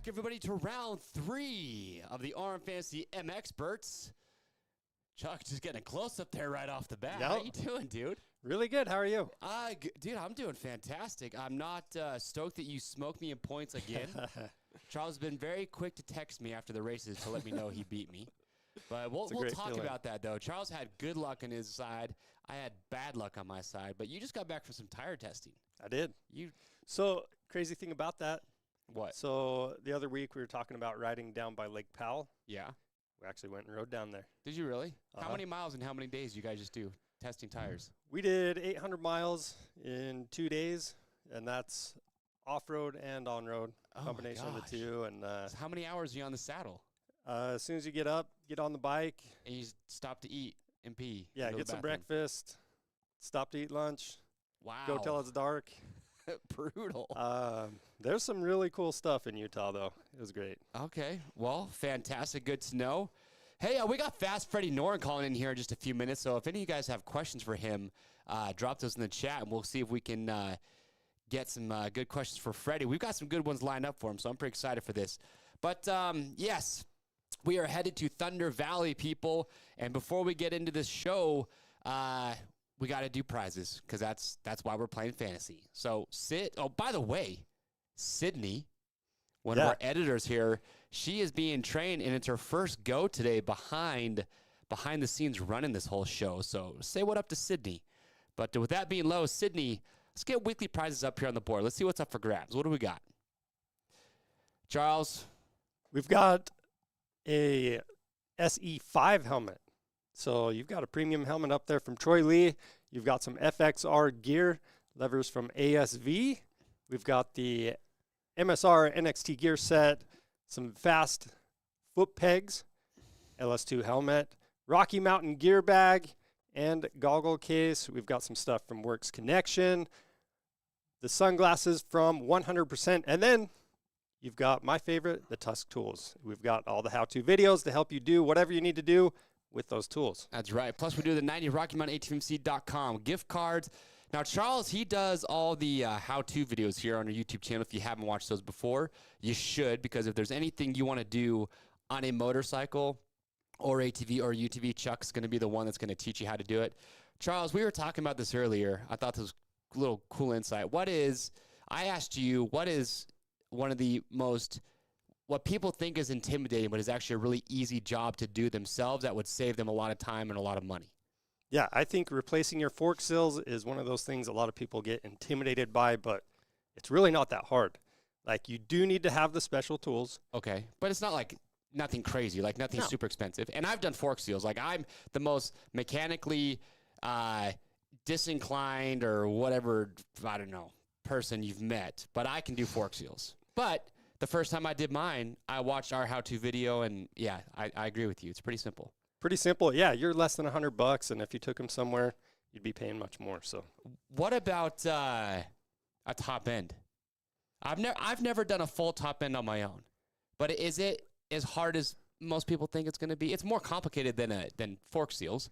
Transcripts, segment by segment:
everybody, to round 3 of the RM Fantasy MXperts. Chuck, just getting close up there right off the bat. Yep. How you doing, dude? Really good. How are you? Dude, I'm doing fantastic. I'm not stoked that you smoked me in points again. Charles has been very quick to text me after the races to let me know he beat me. But we'll talk about that, though. Charles had good luck on his side. I had bad luck on my side. But you just got back from some tire testing. I did. So, crazy thing about that. What? So, the other week we were talking about riding down by Lake Powell. Yeah. We actually went and rode down there. Did you really? How many miles and how many days you guys just do testing tires? We did 800 miles in 2 days, and that's off-road and on-road, combination of the two. And so how many hours are you on the saddle? As soon as you get up, get on the bike. And you stop to eat and pee. Yeah, get some breakfast, stop to eat lunch. Wow. Go till it's dark. Brutal. There's some really cool stuff in Utah, though. It was great. Okay. Well, fantastic. Good to know. Hey, we got Fast Freddie Noren calling in here in just a few minutes. So if any of you guys have questions for him, drop those in the chat, and we'll see if we can get some good questions for Freddie. We've got some good ones lined up for him, so I'm pretty excited for this. But, yes, we are headed to Thunder Valley, people. And before we get into this show, we got to do prizes because that's why we're playing fantasy. So, by the way, Sydney, one of our editors here, she is being trained, and it's her first go today behind the scenes running this whole show. So say what up to Sydney. But with that being low, Sydney, let's get weekly prizes up here on the board. Let's see what's up for grabs. What do we got? Charles? We've got a SE5 helmet. So you've got a premium helmet up there from Troy Lee. You've got some FXR gear, levers from ASV. We've got the MSR NXT gear set, some fast foot pegs, LS2 helmet, Rocky Mountain gear bag, and goggle case. We've got some stuff from Works Connection, the sunglasses from 100%, and then you've got my favorite, the Tusk tools. We've got all the how-to videos to help you do whatever you need to do with those tools. That's right. Plus, we do the 90 RockyMountain gift cards. Now, Charles, he does all the how-to videos here on our YouTube channel. If you haven't watched those before, you should, because if there's anything you want to do on a motorcycle or ATV or UTV, Chuck's going to be the one that's going to teach you how to do it. Charles, we were talking about this earlier. I thought this was a little cool insight. I asked you, what is one of the most, what people think is intimidating, but is actually a really easy job to do themselves that would save them a lot of time and a lot of money? Yeah, I think replacing your fork seals is one of those things a lot of people get intimidated by, but it's really not that hard. Like, you do need to have the special tools. Okay, but it's not like nothing crazy, like nothing super expensive. And I've done fork seals. Like, I'm the most mechanically disinclined or whatever, I don't know, person you've met, but I can do fork seals. But the first time I did mine, I watched our how-to video, and yeah, I agree with you. It's pretty simple. Pretty simple. Yeah, you're less than $100, and if you took them somewhere, you'd be paying much more. So, what about a top end? I've never done a full top end on my own, but is it as hard as most people think it's going to be? It's more complicated than fork seals.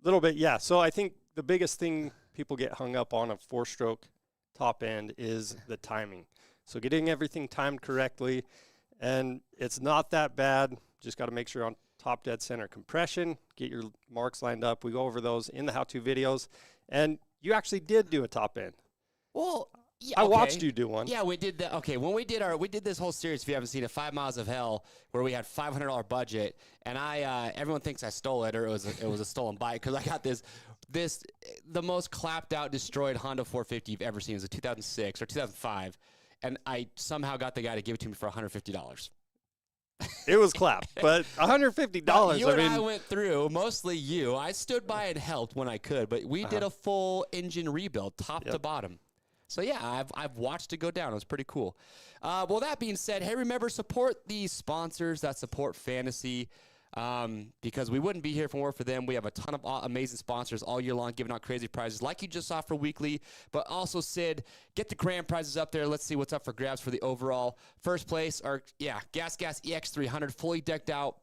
A little bit, yeah. So I think the biggest thing people get hung up on a 4-stroke top end is the timing. So getting everything timed correctly, and it's not that bad. Just got to make sure you're on top dead center compression, get your marks lined up. We go over those in the how-to videos, and you actually did do a top end. Well, yeah, I watched you do one. Yeah, we did that. Okay, when we did this whole series, if you haven't seen it, 5 Miles of Hell, where we had $500 budget, and everyone thinks I stole it or it was a stolen bike, because I got the most clapped out, destroyed Honda 450 you've ever seen. It was a 2006 or 2005, and I somehow got the guy to give it to me for $150. It was clapped, but $150. You and I went through, mostly you. I stood by and helped when I could, but we did a full engine rebuild, top to bottom. So, yeah, I've watched it go down. It was pretty cool. Well, that being said, hey, remember, support these sponsors that support fantasy, because we wouldn't be here if it weren't for them. We have a ton of amazing sponsors all year long giving out crazy prizes like you just saw for weekly. But also, Sid, get the grand prizes up there. Let's see what's up for grabs for the overall first place. Gas EX300 fully decked out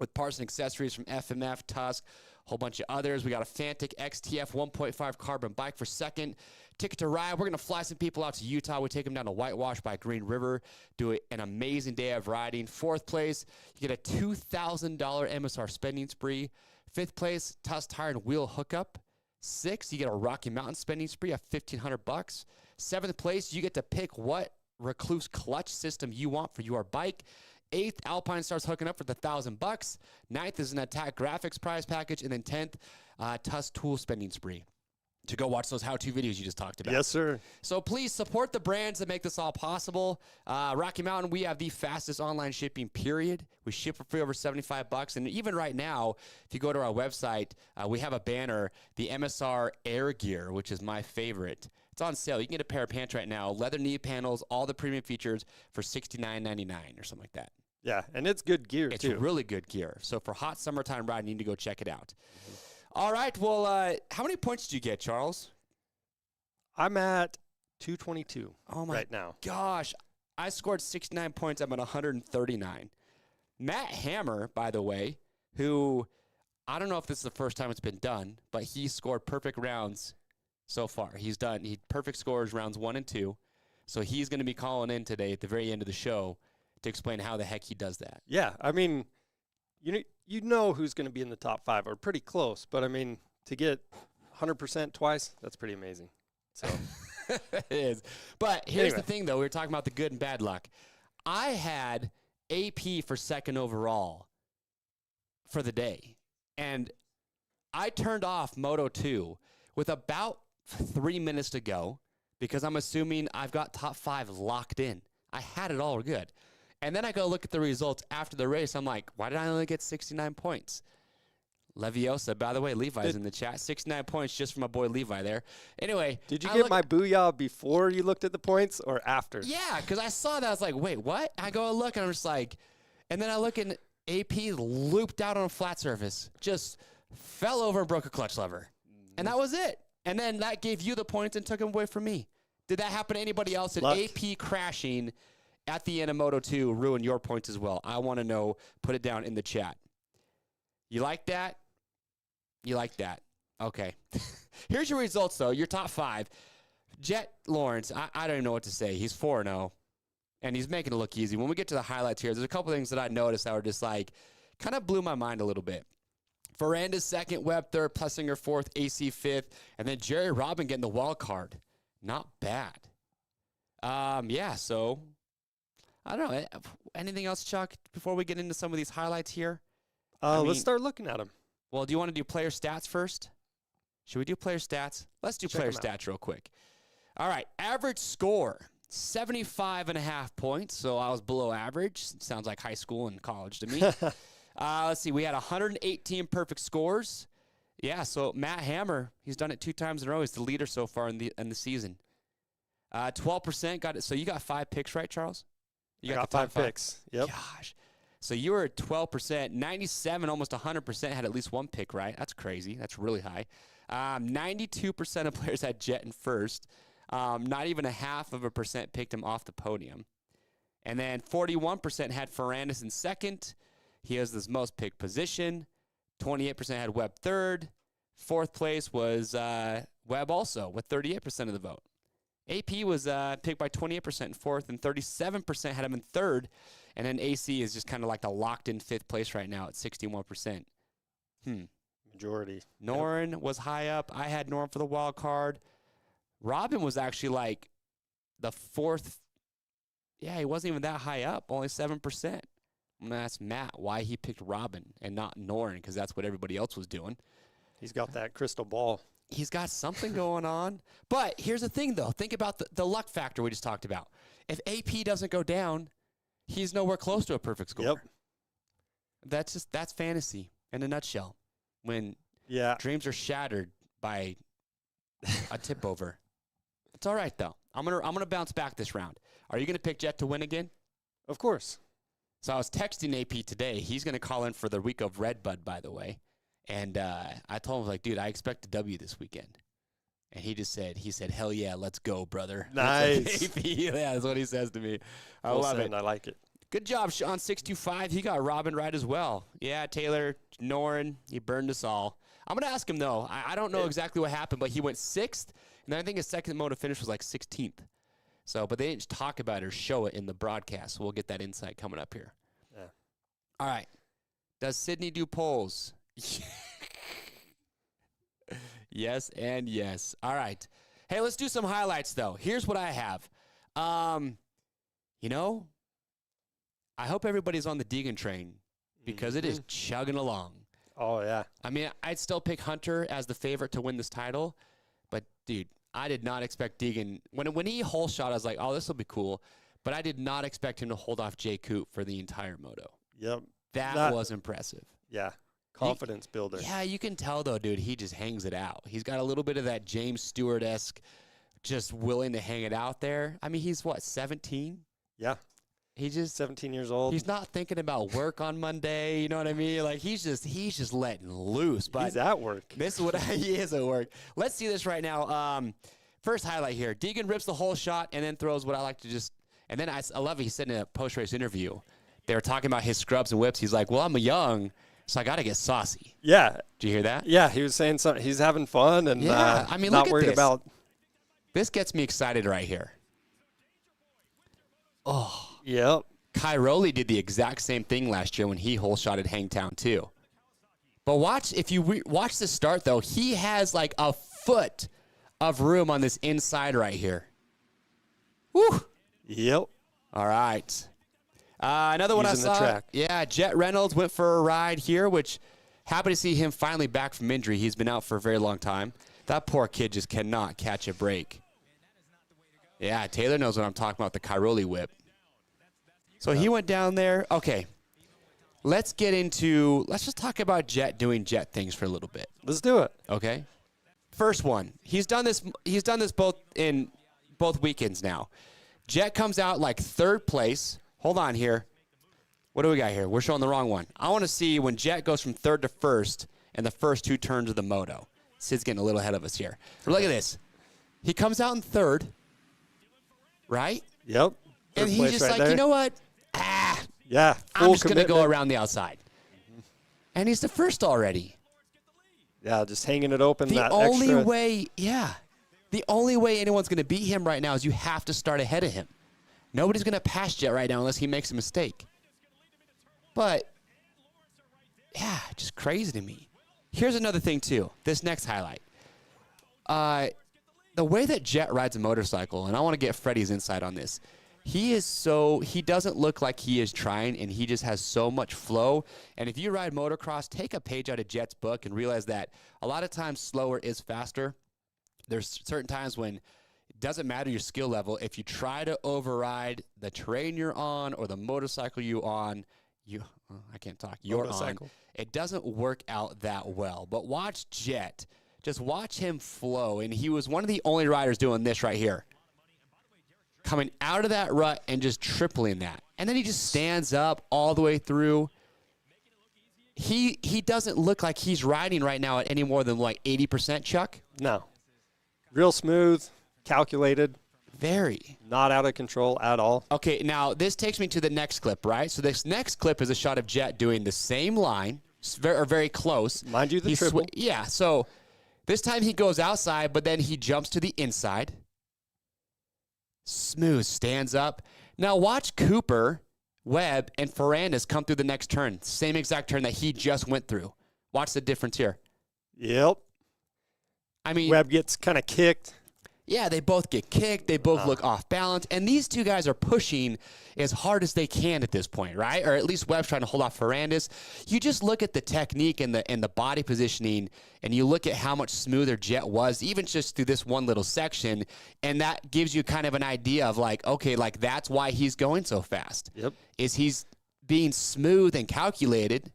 with parts and accessories from FMF, Tusk, a whole bunch of others. We got a Fantic XTF 1.5 carbon bike for second. Ticket to ride. We're going to fly some people out to Utah. We take them down to Whitewash by Green River. Do an amazing day of riding. Fourth place, you get a $2,000 MSR spending spree. Fifth place, Tusk Tire and Wheel hookup. Sixth, you get a Rocky Mountain spending spree of $1,500. Seventh place, you get to pick what Recluse clutch system you want for your bike. Eighth, Alpine starts hooking up for the $1,000. Ninth is an Attack Graphics prize package. And then 10th, Tusk Tool spending spree to go watch those how-to videos you just talked about. Yes, sir. So please support the brands that make this all possible. Rocky Mountain, we have the fastest online shipping, period. We ship for free over $75. And even right now, if you go to our website, we have a banner, the MSR Air Gear, which is my favorite. It's on sale. You can get a pair of pants right now, leather knee panels, all the premium features for $69.99 or something like that. Yeah, and it's good gear, It's too. really good gear. So for hot summertime riding, you need to go check it out. All right, well, how many points did you get, Charles? I'm at 222 my right now. Gosh, I scored 69 points. I'm at 139. Matt Hammer, by the way, who I don't know if this is the first time it's been done, but he scored perfect rounds so far. He perfect scores rounds 1 and 2. So he's going to be calling in today at the very end of the show to explain how the heck he does that. Yeah, I mean, you know who's going to be in the top 5 or pretty close, but I mean, to get 100% twice, that's pretty amazing. So It is. But here's the thing, though. We were talking about the good and bad luck. I had AP for second overall for the day, and I turned off Moto 2 with about 3 minutes to go because I'm assuming I've got top 5 locked in. I had it all good. And then I go look at the results after the race. I'm like, why did I only get 69 points? Leviosa, by the way, Levi's in the chat. 69 points just for my boy Levi there. Anyway. Did you get my booyah before you looked at the points or after? Yeah, because I saw that. I was like, wait, what? I go and look, and I'm just like, and then I look, and AP looped out on a flat surface, just fell over and broke a clutch lever. And that was it. And then that gave you the points and took them away from me. Did that happen to anybody else? Did AP crashing at the end of Moto 2 ruin your points as well? I want to know. Put it down in the chat. You like that? You like that? Okay. Here's your results, though. Your top 5. Jett Lawrence, I don't even know what to say. He's 4-0, and he's making it look easy. When we get to the highlights here, there's a couple things that I noticed that were just like, kind of blew my mind a little bit. Ferranda's second, Webb third, Plessinger fourth, AC fifth, and then Jerry Robin getting the wild card. Not bad. Yeah, so I don't know. Anything else, Chuck, before we get into some of these highlights here? Let's start looking at them. Well, do you want to do player stats first? Should we do player stats? Let's do player stats real quick. All right, average score, 75.5 points, so I was below average. Sounds like high school and college to me. Let's see, we had 118 perfect scores. Yeah, so Matt Hammer, he's done it 2 times in a row. He's the leader so far in the season. 12% got it. So you got 5 picks, right, Charles? You got 5 picks. Yep. Gosh. So you were at 12%. 97, almost 100% had at least 1 pick, right? That's crazy. That's really high. 92% of players had Jett in first. Not even 0.5% picked him off the podium. And then 41% had Ferrandis in second. He has this most picked position. 28% had Webb third. Fourth place was Webb also with 38% of the vote. AP was picked by 28% in fourth, and 37% had him in third. And then AC is just kind of like the locked-in fifth place right now at 61%. Majority. Noren was high up. I had Noren for the wild card. Robin was actually like the fourth. Yeah, he wasn't even that high up, only 7%. I'm going to ask Matt why he picked Robin and not Noren, because that's what everybody else was doing. He's got that crystal ball. He's got something going on. But here's the thing, though. Think about the luck factor we just talked about. If AP doesn't go down, he's nowhere close to a perfect score. Yep. That's fantasy in a nutshell. When dreams are shattered by a tip over. It's all right, though. I'm gonna bounce back this round. Are you gonna pick Jett to win again? Of course. So I was texting AP today. He's gonna call in for the week of Redbud, by the way. And I told him, like, dude, I expect a W this weekend. And he said, hell yeah, let's go, brother. Nice. AP, yeah, that's what he says to me. I Full love send, it. I like it. Good job, Sean 625. He got Robin right as well. Yeah, Taylor, Noren, he burned us all. I'm going to ask him, though. I don't know exactly what happened, but he went 6th, and then I think his second moto finish was like 16th. So, but they didn't talk about it or show it in the broadcast, so we'll get that insight coming up here. Yeah. All right. Does Sydney do polls? Yes and yes. All right. Hey, let's do some highlights, though. Here's what I have. You know, I hope everybody's on the Deegan train because it is chugging along. Oh, yeah. I mean, I'd still pick Hunter as the favorite to win this title, but, dude, I did not expect Deegan. When he hole shot, I was like, oh, this will be cool, but I did not expect him to hold off Jay Coop for the entire moto. Yep. That was impressive. Yeah. Confidence builder. Yeah, you can tell, though, dude, he just hangs it out. He's got a little bit of that James Stewart-esque just willing to hang it out there. I mean, he's, what, 17? Yeah. He's just 17 years old. He's not thinking about work on Monday. You know what I mean? Like he's just letting loose. But he's at work. This is what he is at work. Let's see this right now. First highlight here: Deegan rips the whole shot and then throws what I like to just. And then I love it. He said in a post-race interview, they were talking about his scrubs and whips. He's like, "Well, I'm young, so I got to get saucy." Yeah. Did you hear that? Yeah, he was saying something. He's having fun and I mean, not look at worried this. about. This gets me excited right here. Oh. Yep. Cairoli did the exact same thing last year when he hole shotted Hangtown too. But watch, if you watch the start though, he has like a foot of room on this inside right here. Woo! Yep. All right. Another one I Using the saw. track. Yeah, Jett Reynolds went for a ride here, which happy to see him finally back from injury. He's been out for a very long time. That poor kid just cannot catch a break. Yeah, Taylor knows what I'm talking about, the Cairoli whip. So he went down there. Okay, let's just talk about Jett doing Jett things for a little bit. Let's do it. Okay. First one. He's done this both weekends now. Jett comes out like 3rd place. Hold on here. What do we got here? We're showing the wrong one. I want to see when Jett goes from 3rd to 1st in the first 2 turns of the moto. Sid's getting a little ahead of us here. But look at this. He comes out in 3rd, right? Yep. And he's just like, you know what? Yeah. I'm just going to go around the outside. And he's the first already. Yeah, just hanging it open. The only way anyone's going to beat him right now is you have to start ahead of him. Nobody's going to pass Jett right now unless he makes a mistake. But, yeah, just crazy to me. Here's another thing, too. This next highlight. The way that Jett rides a motorcycle, and I want to get Freddie's insight on this, he doesn't look like he is trying, and he just has so much flow. And if you ride motocross, take a page out of Jett's book and realize that a lot of times slower is faster. There's certain times when it doesn't matter your skill level. If you try to override the terrain you're on or the motorcycle you're on, it doesn't work out that well. But watch Jett. Just watch him flow. And he was one of the only riders doing this right here. Coming out of that rut and just tripling that. And then he just stands up all the way through. He doesn't look like he's riding right now at any more than like 80%, Chuck. No. Real smooth, calculated. Very. Not out of control at all. Okay, now this takes me to the next clip, right? So this next clip is a shot of Jett doing the same line, or very close. Mind you, the triple. Yeah, so this time he goes outside, but then he jumps to the inside. Smooth, stands up. Now watch Cooper, Webb, and Ferrandis come through the next turn. Same exact turn that he just went through. Watch the difference here. Yep. I mean, Webb gets kind of kicked. Yeah, they both get kicked. They both look off balance. And these two guys are pushing as hard as they can at this point, right? Or at least Webb's trying to hold off Ferrandis. You just look at the technique and the body positioning, and you look at how much smoother Jett was, even just through this one little section, and that gives you kind of an idea of like, okay, like that's why he's going so fast. Yep. Is he's being smooth and calculated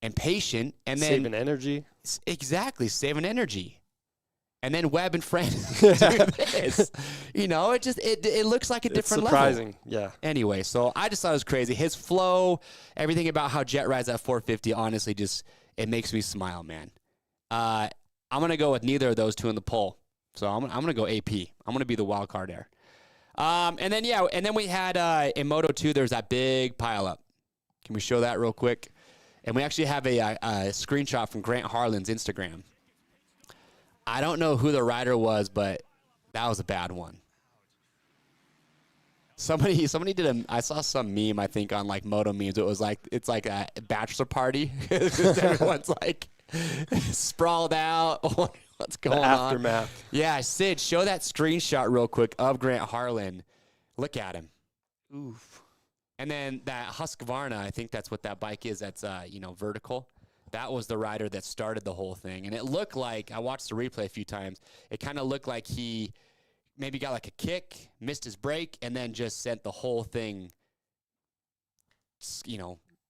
and patient, and then saving energy. Exactly, saving energy. And then Webb and Francis do this. You know, it looks like a different level. It's surprising, yeah. Anyway, so I just thought it was crazy. His flow, everything about how Jett rides at 450, honestly, it makes me smile, man. I'm going to go with neither of those two in the poll. So I'm going to go AP. I'm going to be the wild card there. And then we had in Moto 2, there's that big pileup. Can we show that real quick? And we actually have a screenshot from Grant Harlan's Instagram. I don't know who the rider was, but that was a bad one. Somebody did I saw some meme, I think, on like Moto memes. It was like, it's like a bachelor party. Everyone's like sprawled out. What's going on? Aftermath. Yeah, Sid, show that screenshot real quick of Grant Harlan. Look at him. Oof. And then that Husqvarna, I think that's what that bike is. That's vertical. That was the rider that started the whole thing. And it looked like, I watched the replay a few times, it kind of looked like he maybe got like a kick, missed his brake, and then just sent the whole thing,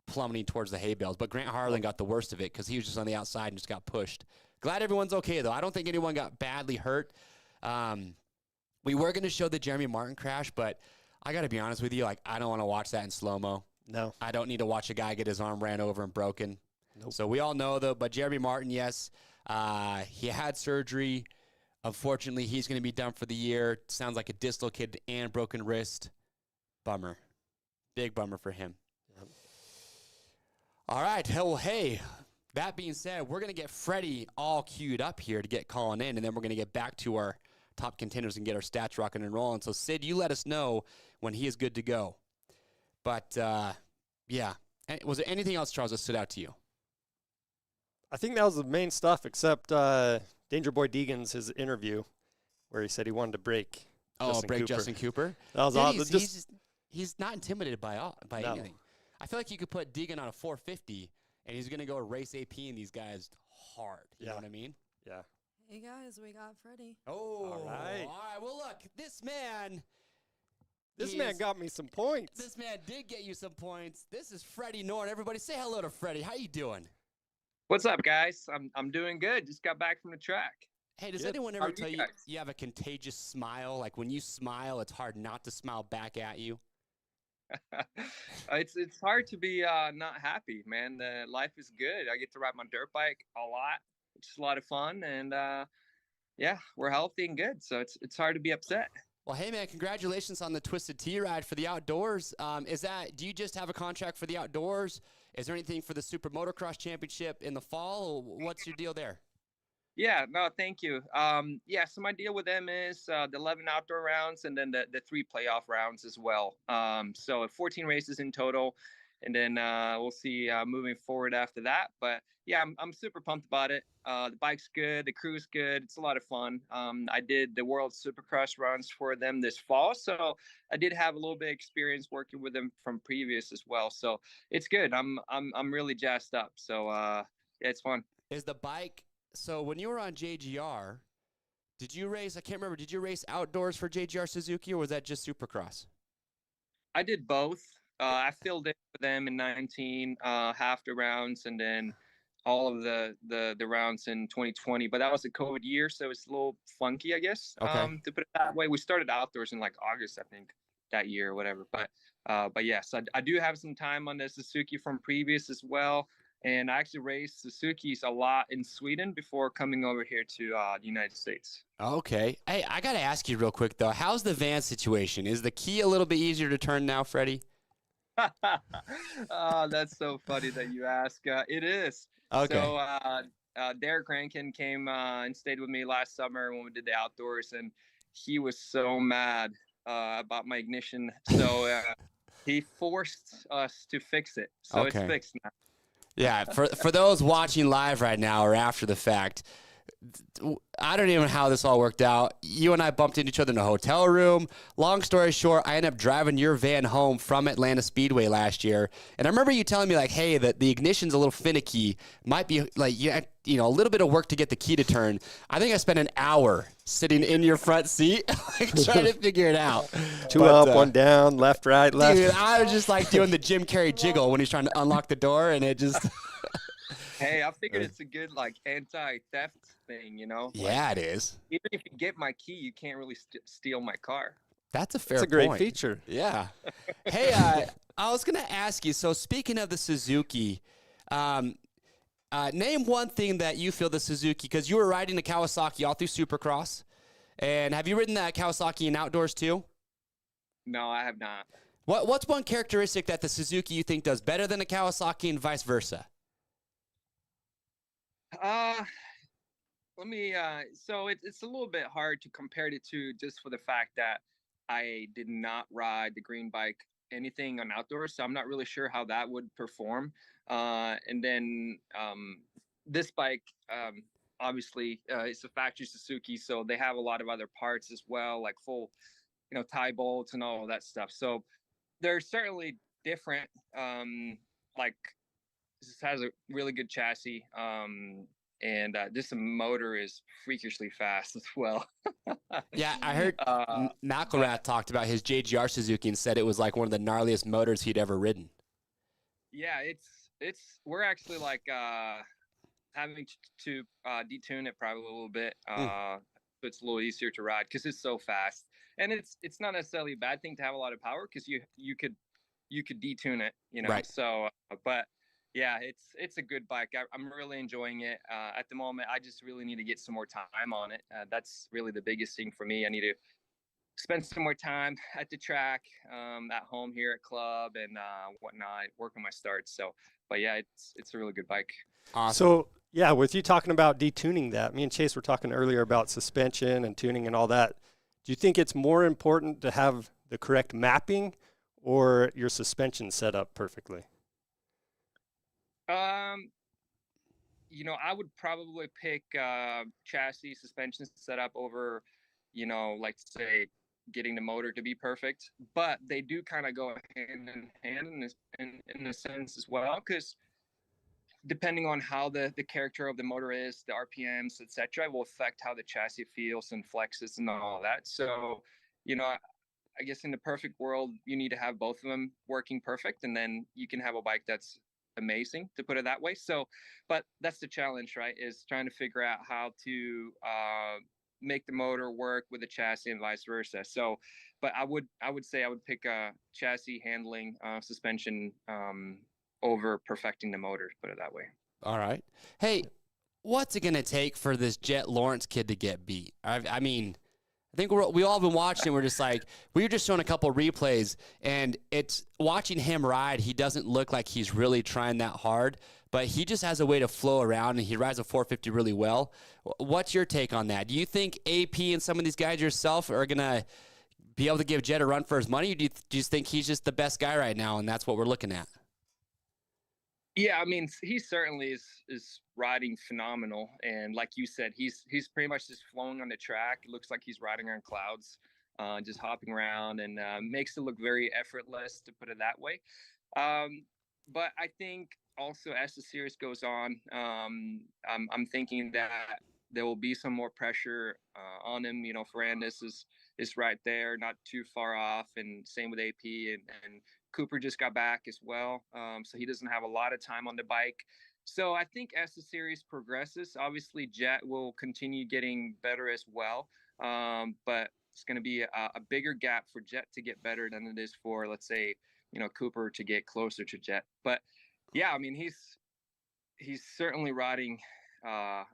plummeting towards the hay bales. But Grant Harlan got the worst of it because he was just on the outside and just got pushed. Glad everyone's okay, though. I don't think anyone got badly hurt. We were going to show the Jeremy Martin crash, but I got to be honest with you, like, I don't want to watch that in slow-mo. No. I don't need to watch a guy get his arm ran over and broken. Nope. So we all know, though, but Jeremy Martin, yes, he had surgery. Unfortunately, he's going to be done for the year. Sounds like a dislocated and broken wrist. Bummer. Big bummer for him. Yep. All right. Well, hey, that being said, we're going to get Freddie all queued up here to get calling in, and then we're going to get back to our top contenders and get our stats rocking and rolling. So, Sid, you let us know when he is good to go. But, yeah. Was there anything else, Charles, that stood out to you? I think that was the main stuff, except Danger Boy Deegan's his interview where he said he wanted to break. Justin Cooper. That was awesome. He's not intimidated by anything. I feel like you could put Deegan on a 450, and he's going to go race AP and these guys hard. You know what I mean? Yeah. Hey, guys, we got Freddie. Oh, all right. Well, look, this man got me some points. This man did get you some points. This is Freddie Noren. Everybody say hello to Freddie. How you doing? What's up, guys? I'm doing good. Just got back from the track. Hey, does anyone ever tell you you have a contagious smile? Like when you smile, it's hard not to smile back at you. It's hard to be not happy, man. Life is good. I get to ride my dirt bike a lot, which is a lot of fun, and yeah, we're healthy and good. So it's hard to be upset. Well, hey, man, congratulations on the Twisted Tea ride for the outdoors. Do you just have a contract for the outdoors? Is there anything for the Super Motocross Championship in the fall? What's your deal there? Yeah, no, thank you. So my deal with them is the 11 outdoor rounds and then the 3 playoff rounds as well. So 14 races in total, and then we'll see moving forward after that. But yeah, I'm super pumped about it. The bike's good, the crew's good. It's a lot of fun. I did the World Supercross runs for them this fall, so I did have a little bit of experience working with them from previous as well. So it's good. I'm really jazzed up. So yeah, it's fun. Is the bike? So when you were on JGR, did you race? I can't remember. Did you race outdoors for JGR Suzuki, or was that just Supercross? I did both. I filled in for them in 19, half the rounds, and then all of the rounds in 2020. But that was a COVID year, so it's a little funky, I guess. Okay. To put it that way. We started outdoors in like August, I think, that year or whatever. But yes, I do have some time on the Suzuki from previous as well. And I actually raced Suzukis a lot in Sweden before coming over here to the United States. Okay. Hey, I got to ask you real quick, though. How's the van situation? Is the key a little bit easier to turn now, Freddie? Oh, that's so funny that you ask. It is. Okay. So Derek Rankin came and stayed with me last summer when we did the outdoors, and he was so mad about my ignition. So he forced us to fix it. So It's fixed now. Yeah, for those watching live right now or after the fact, I don't even know how this all worked out. You and I bumped into each other in a hotel room. Long story short, I ended up driving your van home from Atlanta Speedway last year. And I remember you telling me, like, hey, the ignition's a little finicky. Might be, like, a little bit of work to get the key to turn. I think I spent an hour sitting in your front seat trying to figure it out. Two up, one down, left, right, left. Dude, I was just, like, doing the Jim Carrey jiggle when he's trying to unlock the door, and it just... Hey, I figured it's a good, like, anti-theft thing, you know? Yeah, it is. Even if you get my key, you can't really steal my car. That's a fair point. That's a great feature. Yeah. Hey, I was going to ask you, so speaking of the Suzuki, name one thing that you feel the Suzuki, because you were riding the Kawasaki all through Supercross, and have you ridden that Kawasaki in outdoors too? No, I have not. What's one characteristic that the Suzuki you think does better than a Kawasaki and vice versa? Let me. So it's a little bit hard to compare the two, just for the fact that I did not ride the green bike anything on outdoors, so I'm not really sure how that would perform. And then this bike, obviously, it's a factory Suzuki, so they have a lot of other parts as well, like full, tie bolts and all of that stuff. So they're certainly different. Like this has a really good chassis. And this motor is freakishly fast as well. Yeah, I heard McElrath talked about his JGR Suzuki and said it was like one of the gnarliest motors he'd ever ridden. Yeah, we're actually like having to detune it probably a little bit. So it's a little easier to ride because it's so fast. And it's not necessarily a bad thing to have a lot of power, because you could detune it, Right. So but yeah, it's a good bike. I'm really enjoying it. At the moment, I just really need to get some more time on it. That's really the biggest thing for me. I need to spend some more time at the track, at home here at club and whatnot, work on my starts. So, but yeah, it's a really good bike. Awesome. So yeah, with you talking about detuning that, me and Chase were talking earlier about suspension and tuning and all that. Do you think it's more important to have the correct mapping or your suspension set up perfectly? I would probably pick chassis suspension setup over, like say getting the motor to be perfect. But they do kind of go hand in hand in a sense as well, because depending on how the character of the motor is, the RPMs, etc., will affect how the chassis feels and flexes and all that. So, I guess in the perfect world, you need to have both of them working perfect, and then you can have a bike that's amazing, to put it that way. So, but that's the challenge, right? Is trying to figure out how to make the motor work with the chassis and vice versa. So, but I would say I would pick a chassis handling, suspension over perfecting the motor, put it that way. All right. Hey, what's it going to take for this Jett Lawrence kid to get beat? I mean, I think we all been watching and we're just like, we were just showing a couple replays, and it's watching him ride. He doesn't look like he's really trying that hard, but he just has a way to flow around, and he rides a 450 really well. What's your take on that? Do you think AP and some of these guys yourself are going to be able to give Jett a run for his money? Or do you think he's just the best guy right now, and that's what we're looking at? Yeah, I mean, he certainly is riding phenomenal, and like you said, he's pretty much just flowing on the track. It looks like he's riding on clouds, just hopping around, and makes it look very effortless, to put it that way. But I think also as the series goes on, I'm thinking that there will be some more pressure on him. Ferrandis is right there, not too far off, and same with AP, and Cooper just got back as well, so he doesn't have a lot of time on the bike. So I think as the series progresses, obviously Jett will continue getting better as well, but it's going to be a bigger gap for Jett to get better than it is for, let's say, Cooper to get closer to Jett. But yeah, I mean, he's certainly riding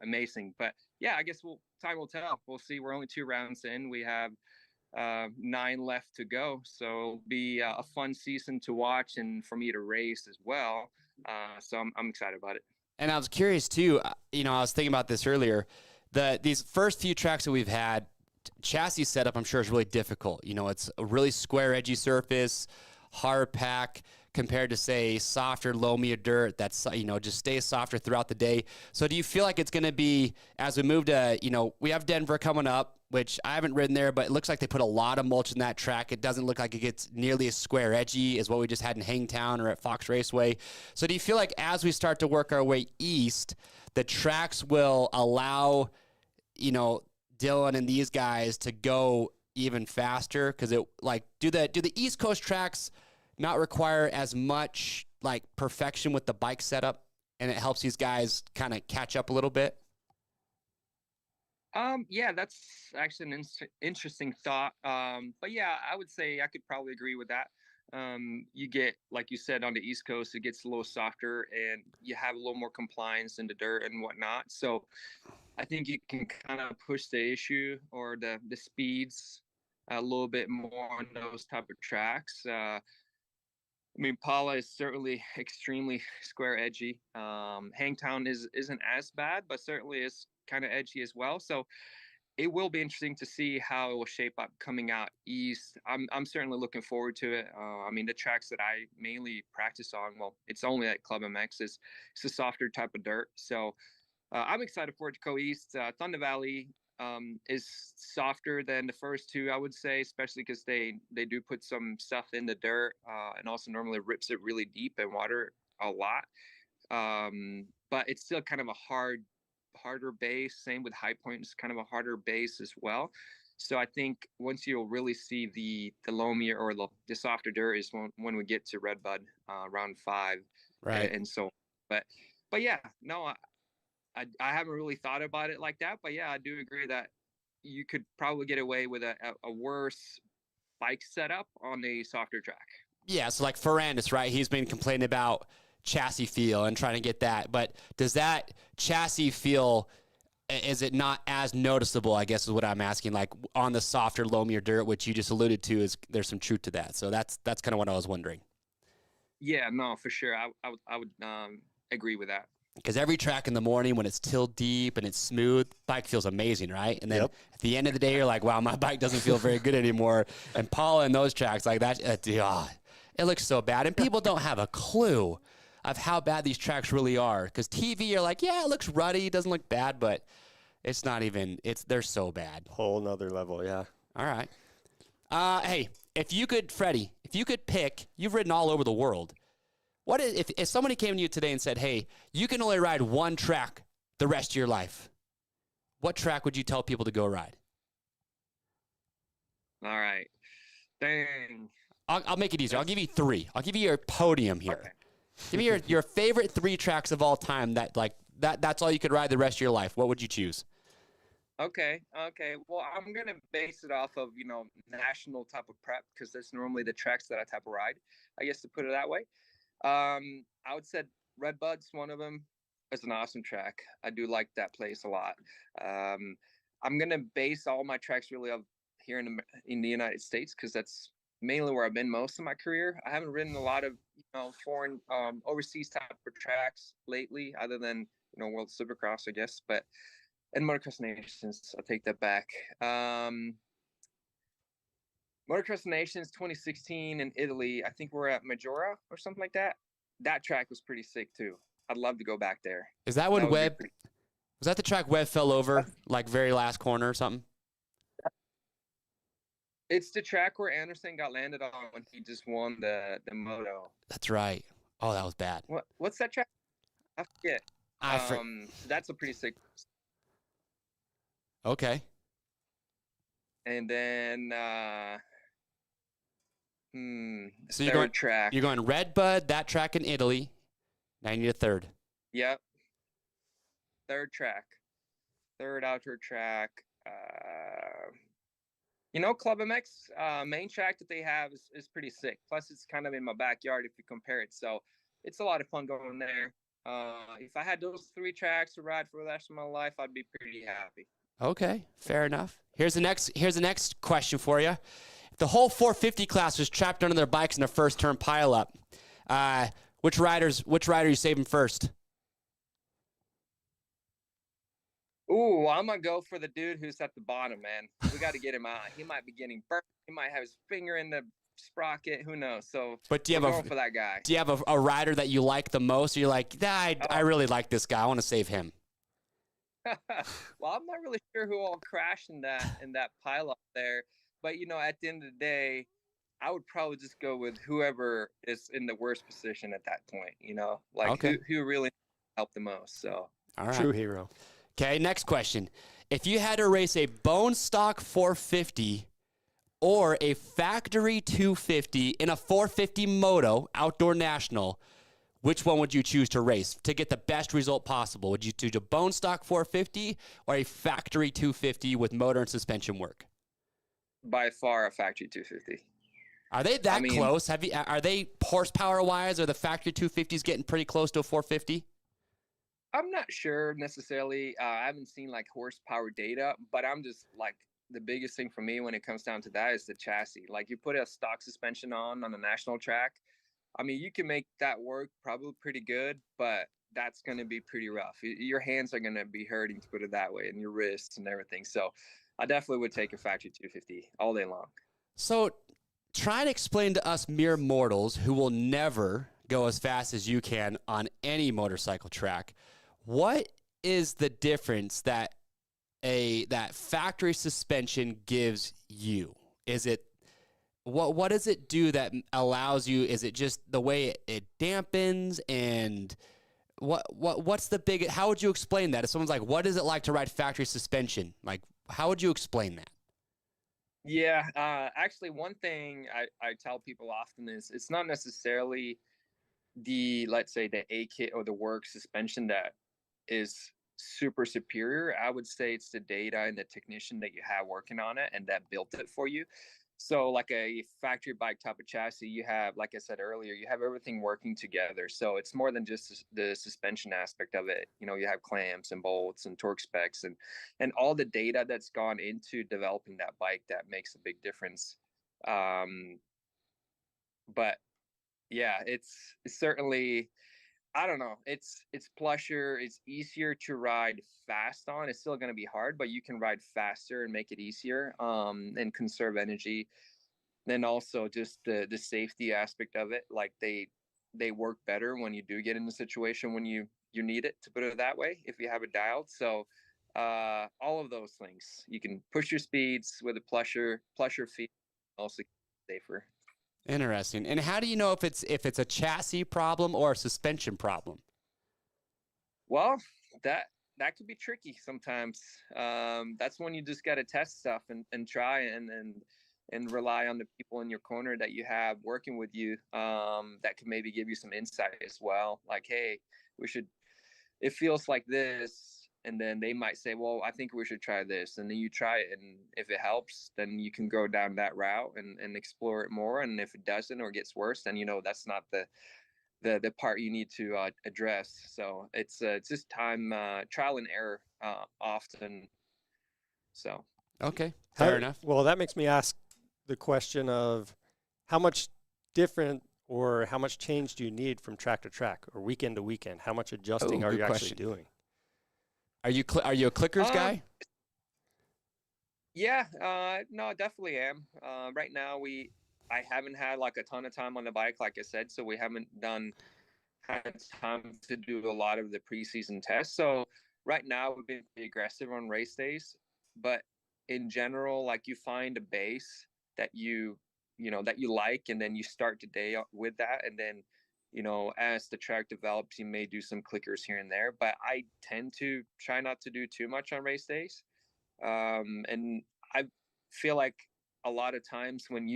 amazing. But yeah, I guess time will tell. We'll see. We're only 2 rounds in. We have 9 left to go, so it'll be a fun season to watch and for me to race as well. So I'm excited about it. And I was curious too. I was thinking about this earlier. These first few tracks that we've had, chassis setup, I'm sure, is really difficult. It's a really square, edgy surface, hard pack, compared to, say, softer, loamy dirt that's, just stays softer throughout the day. So do you feel like it's going to be, as we move to, we have Denver coming up, which I haven't ridden there, but it looks like they put a lot of mulch in that track. It doesn't look like it gets nearly as square edgy as what we just had in Hangtown or at Fox Raceway. So do you feel like as we start to work our way east, the tracks will allow, Dylan and these guys to go even faster? Because do the East Coast tracks not require as much perfection with the bike setup, and it helps these guys kind of catch up a little bit? Yeah, that's actually an interesting thought. But yeah, I would say I could probably agree with that. You get, like you said, on the East Coast, it gets a little softer and you have a little more compliance in the dirt and whatnot. So I think you can kind of push the issue or the speeds a little bit more on those type of tracks. I mean, Paula is certainly extremely square edgy. Hangtown isn't as bad, but certainly is kind of edgy as well. So it will be interesting to see how it will shape up coming out east. I'm certainly looking forward to it. I mean, the tracks that I mainly practice on, well, it's only at Club MX, it's a softer type of dirt. So I'm excited for it to go east. Thunder Valley is softer than the first two, I would say, especially because they do put some stuff in the dirt and also normally rips it really deep in water a lot. But it's still kind of a harder base. Same with High Point, it's kind of a harder base as well. So I think once you'll really see the loamier or the softer dirt is when we get to Redbud round 5, Right. and so. But yeah, no, I haven't really thought about it like that. But yeah, I do agree that you could probably get away with a worse bike setup on a softer track. Yeah, so like Ferrandis, right? He's been complaining about chassis feel and trying to get that. But does that chassis feel, is it not as noticeable, I guess is what I'm asking, like on the softer, loamier dirt, which you just alluded to, is there's some truth to that. So that's kind of what I was wondering. Yeah, no, for sure. I would agree with that. Because every track in the morning when it's still deep and it's smooth, bike feels amazing, right? And then at the end of the day, you're like, wow, my bike doesn't feel very good anymore. And Paula in those tracks, like that, it looks so bad. And people don't have a clue of how bad these tracks really are. Because TV, you're like, yeah, it looks ruddy, it doesn't look bad, but it's not even, they're so bad. Whole nother level, yeah. All right. Hey, Freddie, if you could pick, you've ridden all over the world. What if somebody came to you today and said, hey, you can only ride one track the rest of your life? What track would you tell people to go ride? All right. Dang. I'll make it easier. I'll give you 3. I'll give you your podium here. Okay. Give me your favorite 3 tracks of all time that's all you could ride the rest of your life. What would you choose? Okay. Well, I'm going to base it off of, national type of prep because that's normally the tracks that I type of ride, I guess, to put it that way. I would say Redbud's one of them. It's an awesome track. I do like that place a lot. I'm going to base all my tracks really up here in the United States because that's mainly where I've been most of my career. I haven't ridden a lot of, foreign, overseas type of tracks lately other than, World Supercross, I guess. But and Motocross Nations, I'll take that back. Motocross Nations 2016 in Italy. I think we're at Majora or something like that. That track was pretty sick too. I'd love to go back there. Is that when was that the track Webb fell over, like very last corner or something? It's the track where Anderson got landed on when he just won the moto. That's right. Oh, that was bad. What's that track? I forget. That's a pretty sick. Okay. And then so you're going track. You're going Redbud, that track in Italy. Now you need a third. Yep. Third track. Third outdoor track. Club MX main track that they have is pretty sick. Plus, it's kind of in my backyard if you compare it. So it's a lot of fun going there. If I had those 3 tracks to ride for the rest of my life, I'd be pretty happy. Okay, fair enough. Here's the next question for you. If the whole 450 class was trapped under their bikes in their first turn pileup, which rider are you saving first? Ooh, I'm going to go for the dude who's at the bottom, man. We got to get him out. He might be getting burnt. He might have his finger in the sprocket. Who knows? So but do you have for that guy. Do you have a rider that you like the most? Or you're like, I really like this guy. I want to save him. Well, I'm not really sure who all crashed in that pile up there. But, at the end of the day, I would probably just go with whoever is in the worst position at that point, who really helped the most. So all right. True hero. Okay, next question. If you had to race a bone stock 450 or a factory 250 in a 450 moto outdoor national, which one would you choose to race to get the best result possible? Would you choose a bone stock 450 or a factory 250 with motor and suspension work? By far a factory 250. Are they that close? Are they horsepower wise? Are the factory 250s getting pretty close to a 450? I'm not sure necessarily. I haven't seen like horsepower data, but I'm just like the biggest thing for me when it comes down to that is the chassis. Like you put a stock suspension on a national track. I mean, you can make that work probably pretty good, but that's going to be pretty rough. Your hands are going to be hurting, to put it that way, and your wrists and everything. So I definitely would take a factory 250 all day long. So try and explain to us mere mortals who will never go as fast as you can on any motorcycle track, what is the difference that that factory suspension gives you? Is it what does it do that allows you? Is it just the way it dampens, and what's the big? How would you explain that? If someone's like, "What is it like to ride factory suspension?" Like, how would you explain that? Yeah, actually, one thing I tell people often is it's not necessarily let's say the A kit or the work suspension that is super superior. I would say it's the data and the technician that you have working on it and that built it for you. So like a factory bike type of chassis, you have, like I said earlier, you have everything working together. So it's more than just the suspension aspect of it. You know, you have clamps and bolts and torque specs and all the data that's gone into developing that bike that makes a big difference. But yeah, it's certainly, I don't know. It's plusher. It's easier to ride fast on. It's still going to be hard, but you can ride faster and make it easier, and conserve energy. Then also just the safety aspect of it. Like they work better when you do get in a situation when you need it, to put it that way, if you have it dialed. So all of those things. You can push your speeds with a plusher feet, also safer. Interesting. And how do you know if it's a chassis problem or a suspension problem? Well, that could be tricky sometimes. That's when you just got to test stuff and try and rely on the people in your corner that you have working with you, that can maybe give you some insight as well. Like, hey, it feels like this. And then they might say, well, I think we should try this. And then you try it. And if it helps, then you can go down that route and explore it more. And if it doesn't or gets worse, then, that's not the part you need to address. So it's just time, trial and error, often. So. Okay. Fair enough. Well, that makes me ask the question of how much different or how much change do you need from track to track or weekend to weekend? How much adjusting are you actually doing? Are you a clickers guy? Yeah, no, I definitely am. Right now, I haven't had like a ton of time on the bike, like I said, so we haven't had time to do a lot of the preseason tests. So right now, we've been pretty aggressive on race days, but in general, like you find a base that that you like, and then you start the day with that, and then as the track develops, you may do some clickers here and there, but I tend to try not to do too much on race days. And I feel like a lot of times when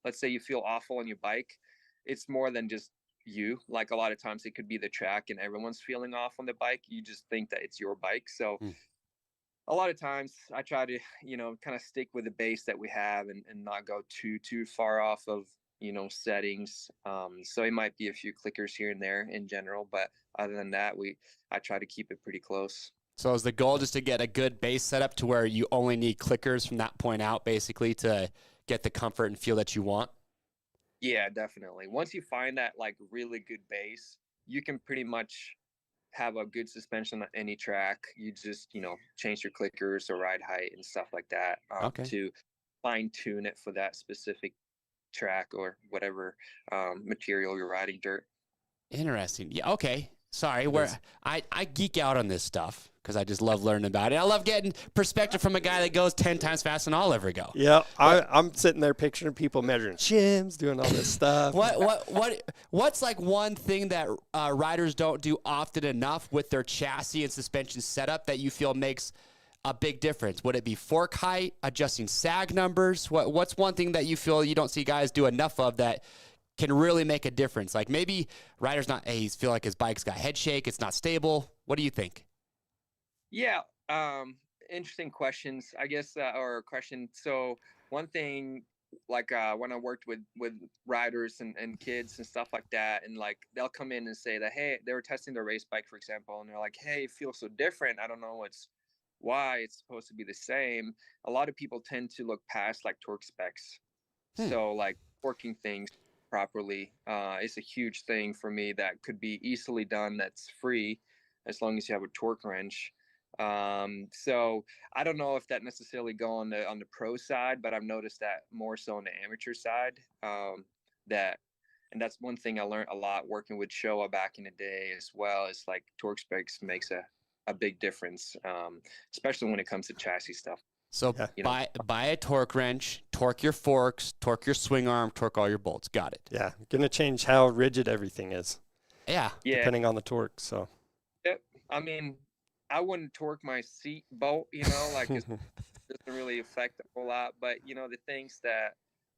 let's say you feel awful on your bike, it's more than just you. Like a lot of times it could be the track and everyone's feeling off on the bike. You just think that it's your bike. So a lot of times I try to, kind of stick with the base that we have and not go too far off of, settings. So it might be a few clickers here and there in general, but other than that, I try to keep it pretty close. So is the goal just to get a good base setup to where you only need clickers from that point out, basically, to get the comfort and feel that you want? Yeah, definitely. Once you find that like really good base, you can pretty much have a good suspension on any track. You just, change your clickers or ride height and stuff like that, to fine tune it for that specific track or whatever material you're riding, dirt. Interesting. Yeah. Okay. Sorry. I geek out on this stuff because I just love learning about it. I love getting perspective from a guy that goes 10 times faster than I'll ever go. Yeah. I'm sitting there picturing people measuring shims, doing all this stuff. What's like one thing that riders don't do often enough with their chassis and suspension setup that you feel makes a big difference? Would it be fork height, adjusting sag numbers? What's one thing that you feel you don't see guys do enough of that can really make a difference? Like maybe riders feel like his bike's got head shake, it's not stable. What do you think? Yeah, interesting questions, I guess, or question. So one thing, like when I worked with riders and kids and stuff like that, and like they'll come in and say that, hey, they were testing their race bike, for example, and they're like, hey, it feels so different. I don't know why it's supposed to be the same, a lot of people tend to look past like torque specs. So like torquing things properly is a huge thing for me that could be easily done. That's free as long as you have a torque wrench. So I don't know if that necessarily go on the pro side, but I've noticed that more so on the amateur side. And that's one thing I learned a lot working with Showa back in the day as well. Is like torque specs makes a big difference, especially when it comes to chassis stuff. So buy a torque wrench, torque your forks, torque your swing arm, torque all your bolts. Got it. Yeah, going to change how rigid everything is. Yeah. Depending on the torque. So. Yep. I mean, I wouldn't torque my seat bolt, like it doesn't really affect a whole lot. But the things that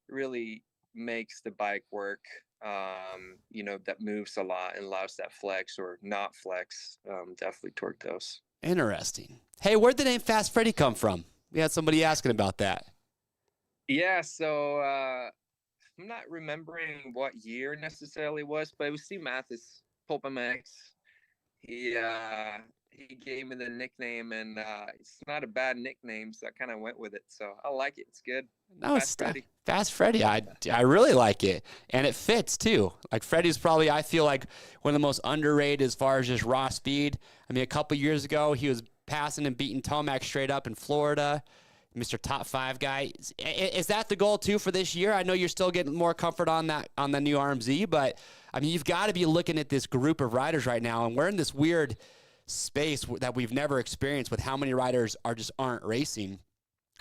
really makes the bike work, that moves a lot and allows that flex or not flex, definitely torque those. Interesting. Hey, where'd the name Fast Freddy come from? We had somebody asking about that. Yeah, so I'm not remembering what year necessarily was, but it was Steve Mathis, Pulp MX. He gave me the nickname, and it's not a bad nickname, so I kind of went with it. So I like it. It's good. No, it's Fast Freddy. I really like it, and it fits too. Like Freddy's probably, I feel like, one of the most underrated as far as just raw speed. I mean, a couple years ago, he was passing and beating Tomac straight up in Florida. Mr. Top 5 guy. Is that the goal too for this year? I know you're still getting more comfort on the new RMZ, but I mean, you've got to be looking at this group of riders right now, and we're in this weird space that we've never experienced with how many riders aren't racing.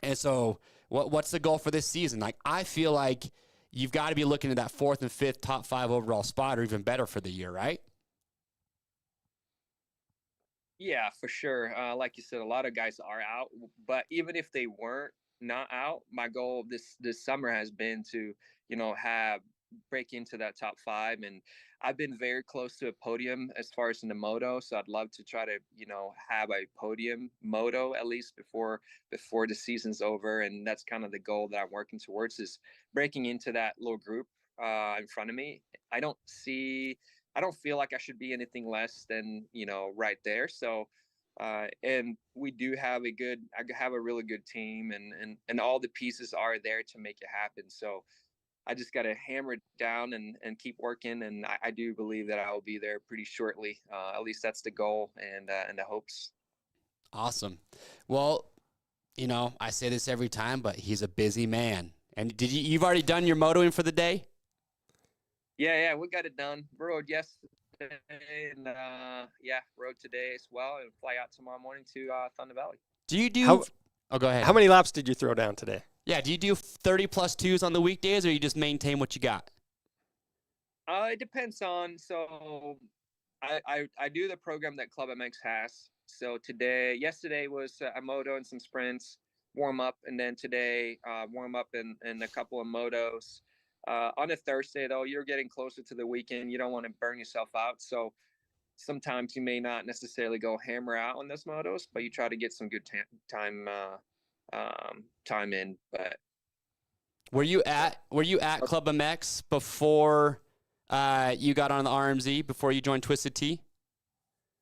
And so what's the goal for this season? Like, I feel like you've got to be looking at that 4th and 5th top 5 overall spot, or even better for the year, right? Yeah, for sure. Like you said, a lot of guys are out, but even if they weren't not out, my goal this summer has been to, break into that top 5. And I've been very close to a podium as far as in the moto. So I'd love to try to, have a podium moto at least before the season's over. And that's kind of the goal that I'm working towards, is breaking into that little group in front of me. I don't feel like I should be anything less than, right there. So, and we do have I have a really good team, and all the pieces are there to make it happen. So I just got to hammer it down and keep working. And I do believe that I will be there pretty shortly. At least that's the goal and the hopes. Awesome. Well, I say this every time, but he's a busy man. And you've already done your motoing for the day? Yeah, we got it done. Rode yesterday and rode today as well, and fly out tomorrow morning to Thunder Valley. Do you do? Go ahead. How many laps did you throw down today? Yeah, do you do 30 plus 2s on the weekdays, or you just maintain what you got? It depends on. So I do the program that Club MX has. So yesterday was a moto and some sprints, warm up, and then today warm up and a couple of motos. On a Thursday, though, you're getting closer to the weekend. You don't want to burn yourself out. So sometimes you may not necessarily go hammer out on those motos, but you try to get some good time in. But were you at Club MX before you got on the RMZ, before you joined Twisted Tea?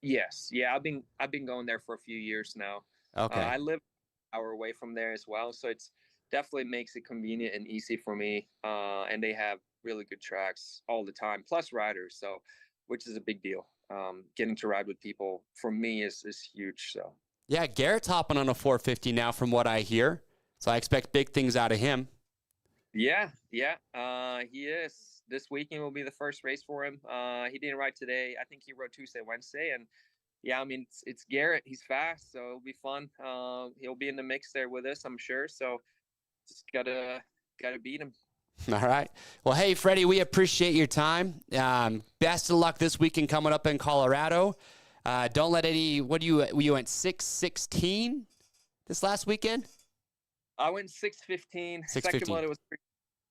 Yes. Yeah, I've been going there for a few years now. Okay. I live an hour away from there as well, so it's definitely makes it convenient and easy for me. And they have really good tracks all the time, plus riders, so which is a big deal. Getting to ride with people for me is huge. So yeah, Garrett's hopping on a 450 now, from what I hear. So I expect big things out of him. Yeah. He is. This weekend will be the first race for him. He didn't ride today. I think he rode Tuesday, Wednesday, and yeah, I mean it's Garrett. He's fast, so it'll be fun. He'll be in the mix there with us, I'm sure. So just gotta beat him. All right. Well, hey, Freddie, we appreciate your time. Best of luck this weekend coming up in Colorado. Don't let you went 6:16 this last weekend? I went 6:15. Second one, it was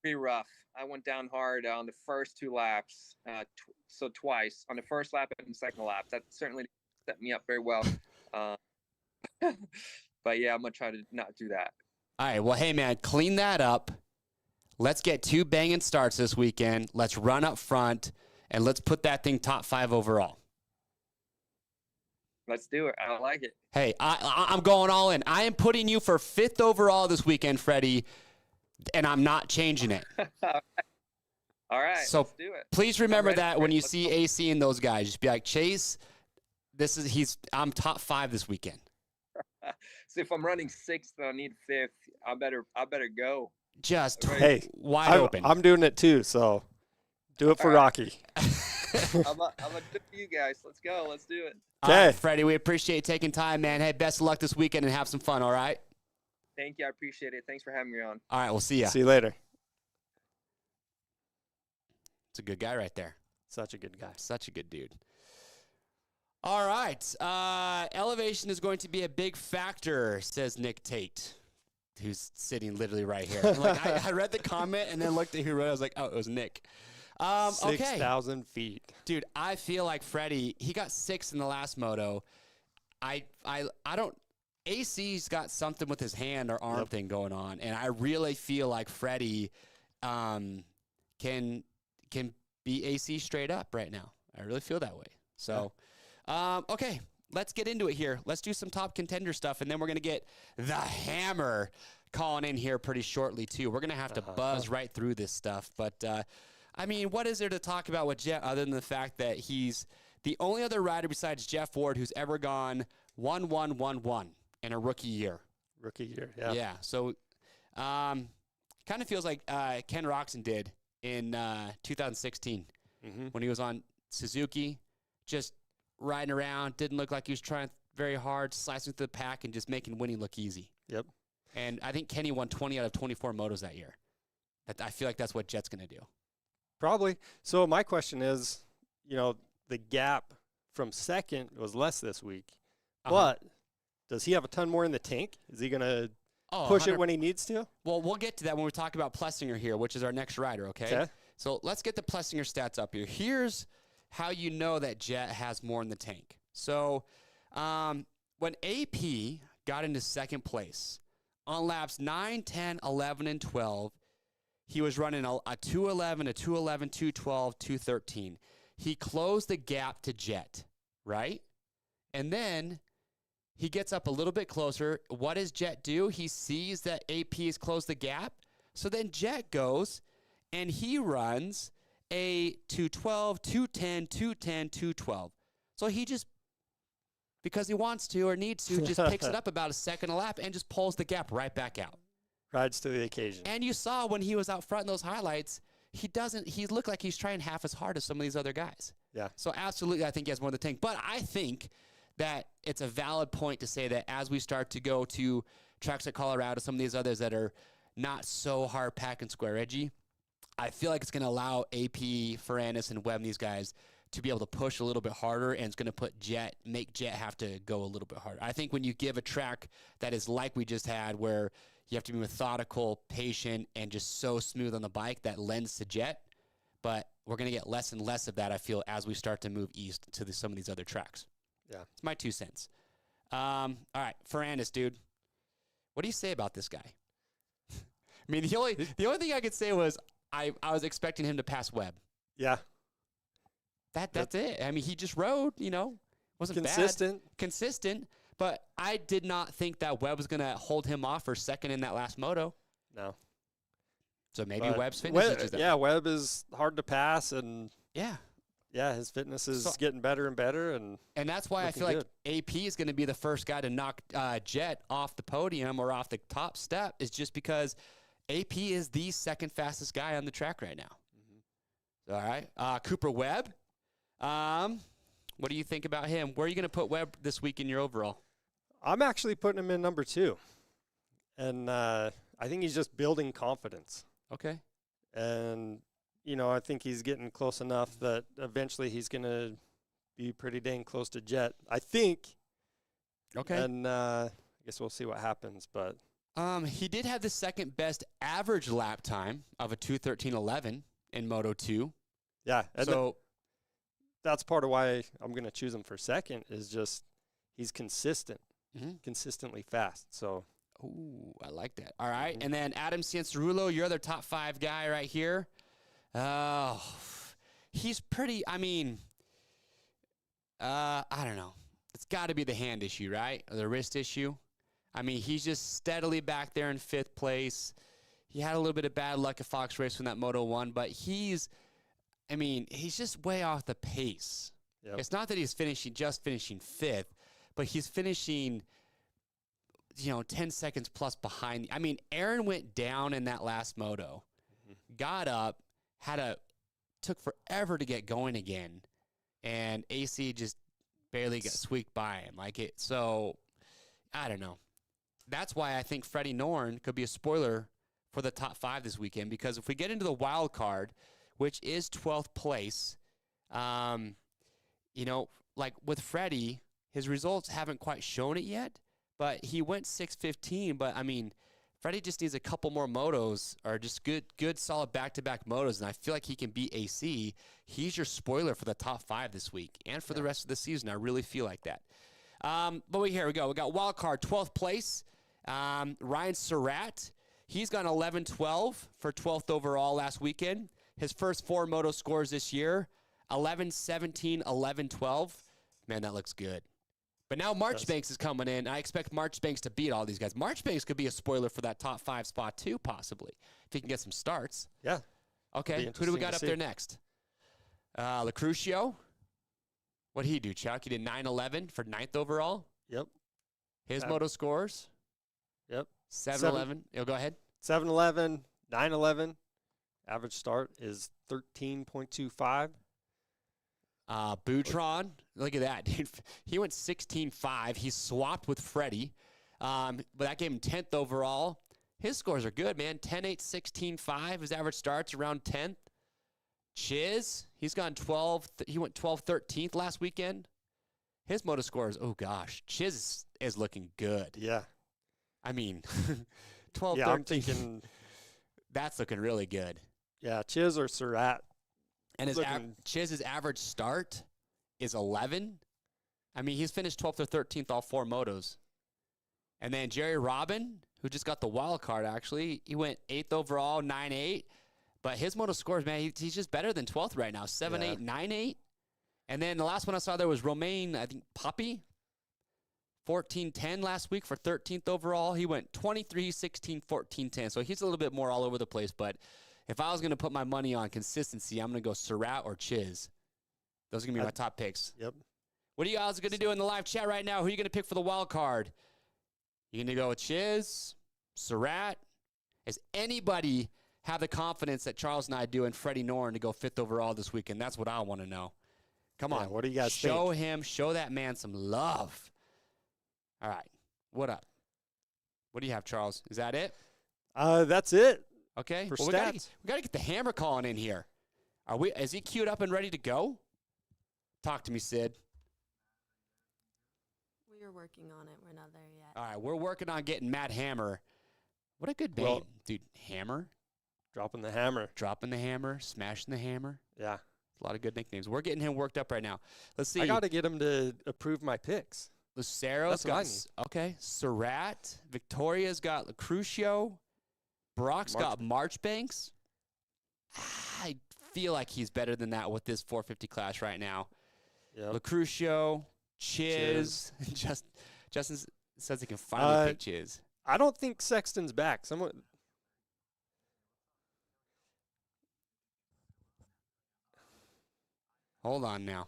pretty rough. I went down hard on the first 2 laps, so twice, on the first lap and the second lap. That certainly set me up very well. But yeah, I'm going to try to not do that. All right. Well, hey, man, clean that up. Let's get 2 banging starts this weekend. Let's run up front, and let's put that thing top 5 overall. Let's do it. I like it. Hey, I'm going all in. I am putting you for 5th overall this weekend, Freddie, and I'm not changing it. All right, so let's do it. Please remember ready that for when it. you Let's see go. AC and those guys, just be like, Chase, I'm top 5 this weekend. So if I'm running 6th and I need 5th, I better go. Just Hey, wide open. I'm doing it too, so do it for All right. Rocky. I'm gonna do it for you guys. Let's go. Let's do it. All right, Okay. Freddie, we appreciate you taking time, man. Hey, best of luck this weekend and have some fun, all right? Thank you. I appreciate it. Thanks for having me on. All right, we'll see ya. See you later. It's a good guy right there. Such a good guy. Such a good dude. All right. Elevation is going to be a big factor, says Nick Tate, who's sitting literally right here. Like I read the comment and then looked at who wrote it. I was like, oh, it was Nick. Okay. 6,000 feet. Dude, I feel like Freddie, he got 6th in the last moto. I don't AC's got something with his hand or arm thing going on, and I really feel like Freddie can be AC straight up right now. I really feel that way. So, okay, let's get into it here. Let's do some top contender stuff, and then we're going to get the hammer calling in here pretty shortly, too. We're going to have to buzz right through this stuff. But, I mean, what is there to talk about with Jett other than the fact that he's the only other rider besides Jeff Ward who's ever gone 1-1-1-1 in a rookie year? Rookie year, yeah. Yeah, so kind of feels like Ken Roxon did in 2016 when he was on Suzuki, just riding around, didn't look like he was trying very hard, slicing through the pack and just making winning look easy. Yep. And I think Kenny won 20 out of 24 motos that year. I feel like that's what Jett's going to do. Probably. So my question is, the gap from second was less this week, but does he have a ton more in the tank? Is he going to push it when he needs to? Well, we'll get to that when we talk about Plessinger here, which is our next rider, okay? So let's get the Plessinger stats up here. Here's how you know that Jett has more in the tank. So when AP got into second place, on laps 9, 10, 11, and 12, he was running a 211, a 211, 212, 213. He closed the gap to Jett, right? And then he gets up a little bit closer. What does Jett do? He sees that AP has closed the gap. So then Jett goes and he runs a 212, 210, 210, 212. So he just, because he wants to or needs to, just picks it up about a second a lap and just pulls the gap right back out. Rides to the occasion. And you saw when he was out front in those highlights, he looked like he's trying half as hard as some of these other guys. Yeah. So absolutely, I think he has more in the tank. But I think that it's a valid point to say that as we start to go to tracks like Colorado, some of these others that are not so hard pack and square edgy, I feel like it's going to allow AP, Ferrandis, and Webb, and these guys to be able to push a little bit harder, and it's going to make Jett have to go a little bit harder. I think when you give a track that is like we just had, where you have to be methodical, patient, and just so smooth on the bike, that lends to Jett. But we're going to get less and less of that, I feel, as we start to move east to some of these other tracks. Yeah. It's my 2 cents. All right, Ferrandis, dude. What do you say about this guy? I mean, the only thing I could say was I was expecting him to pass Webb. Yeah. That's it. I mean, he just rode, wasn't consistent. bad. Consistent. But I did not think that Webb was going to hold him off for second in that last moto. No. So maybe Webb's fitness is just that. Yeah, Webb is hard to pass, and yeah, his fitness is getting better and better. And that's why I feel like AP is going to be the first guy to knock Jett off the podium or off the top step, is just because AP is the second fastest guy on the track right now. All right. Cooper Webb. What do you think about him? Where are you going to put Webb this week in your overall? I'm actually putting him in number 2. And I think he's just building confidence. Okay. And, I think he's getting close enough that eventually he's going to be pretty dang close to Jett, I think. Okay. And I guess we'll see what happens. But he did have the second best average lap time of a 2:13.11 in Moto 2. Yeah. So that's part of why I'm going to choose him for second, is just he's consistent, consistently fast. So, ooh, I like that. All right. And then Adam Cianciarulo, your other top 5 guy right here. Oh, he's pretty, I don't know. it's got to be the hand issue, right? Or the wrist issue. I mean, he's just steadily back there in 5th place. He had a little bit of bad luck at Fox Race when that Moto won, but he's just way off the pace. Yep. It's not that he's finishing 5th, but he's finishing, 10 seconds plus behind. I mean, Aaron went down in that last Moto, got up, took forever to get going again, and AC just barely got squeaked by him. So I don't know. That's why I think Freddie Noren could be a spoiler for the top 5 this weekend, because if we get into the wild card, which is 12th place, with Freddie, his results haven't quite shown it yet, but he went 6:15. But I mean, Freddie just needs a couple more motos, or just good, solid back-to-back motos, and I feel like he can beat AC. He's your spoiler for the top 5 this week and for the rest of the season. I here we go. We got wild card 12th place. Ryan Surratt. He's gone 11-12 for 12th overall last weekend. His first 4 moto scores this year, 11-17, 11-12. Man, that looks good. But now Marchbanks is coming in. I expect Marchbanks to beat all these guys. Marchbanks could be a spoiler for that top 5 spot too, possibly, if he can get some starts. Yeah. Okay, who do we got up there next? Lucrucio. What'd he do, Chuck? He did 9-11 for 9th overall. Yep. His moto scores? Yep. 7-11. Go ahead. 7-11, 9-11. Average start is 13.25. Boutron, look at that, dude. He went 16-5. He swapped with Freddie, but that gave him 10th overall. His scores are good, man. 10-8, 16-5. His average starts around 10th. Chiz, he's gone 12. He went 12, 13th last weekend. His moto scores, oh gosh, Chiz is looking good. Yeah. I mean, 12, yeah, 13. I'm thinking that's looking really good. Yeah, Chiz or Surratt. And Chiz's average start is 11. I mean, he's finished 12th or 13th all 4 motos. And then Jerry Robin, who just got the wild card, actually, he went 8th overall, 9-8. But his moto scores, man, he's just better than 12th right now, 7-8, 9-8. And then the last one I saw there was Romain, I think, Poppy, 14-10 last week for 13th overall. He went 23-16, 14-10. So he's a little bit more all over the place, but if I was going to put my money on consistency, I'm going to go Surratt or Chiz. Those are going to be my top picks. Yep. What are you guys going to do in the live chat right now? Who are you going to pick for the wild card? You going to go with Chiz, Surratt? Does anybody have the confidence that Charles and I do in Freddie Noren to go 5th overall this weekend? That's what I want to know. Come on. What do you guys think? Show that man some love. All right. What up? What do you have, Charles? Is that it? That's it. Okay. For well, stats. we gotta get the hammer calling in here. Is he queued up and ready to go? Talk to me, Sid. We are working on it. We're not there yet. All right, we're working on getting Matt Hammer. What a good name, dude. Hammer. Dropping the hammer. Dropping the hammer. Smashing the hammer. Yeah. A lot of good nicknames. We're getting him worked up right now. Let's see. I got to get him to approve my picks. Lucero's got, okay. Surratt. Victoria's got Lucrucio. Brock's got Marchbanks. I feel like he's better than that with this 450 class right now. Yep. Lucrucio, Chiz. Justin says he can finally pick Chiz. I don't think Sexton's back. Hold on now.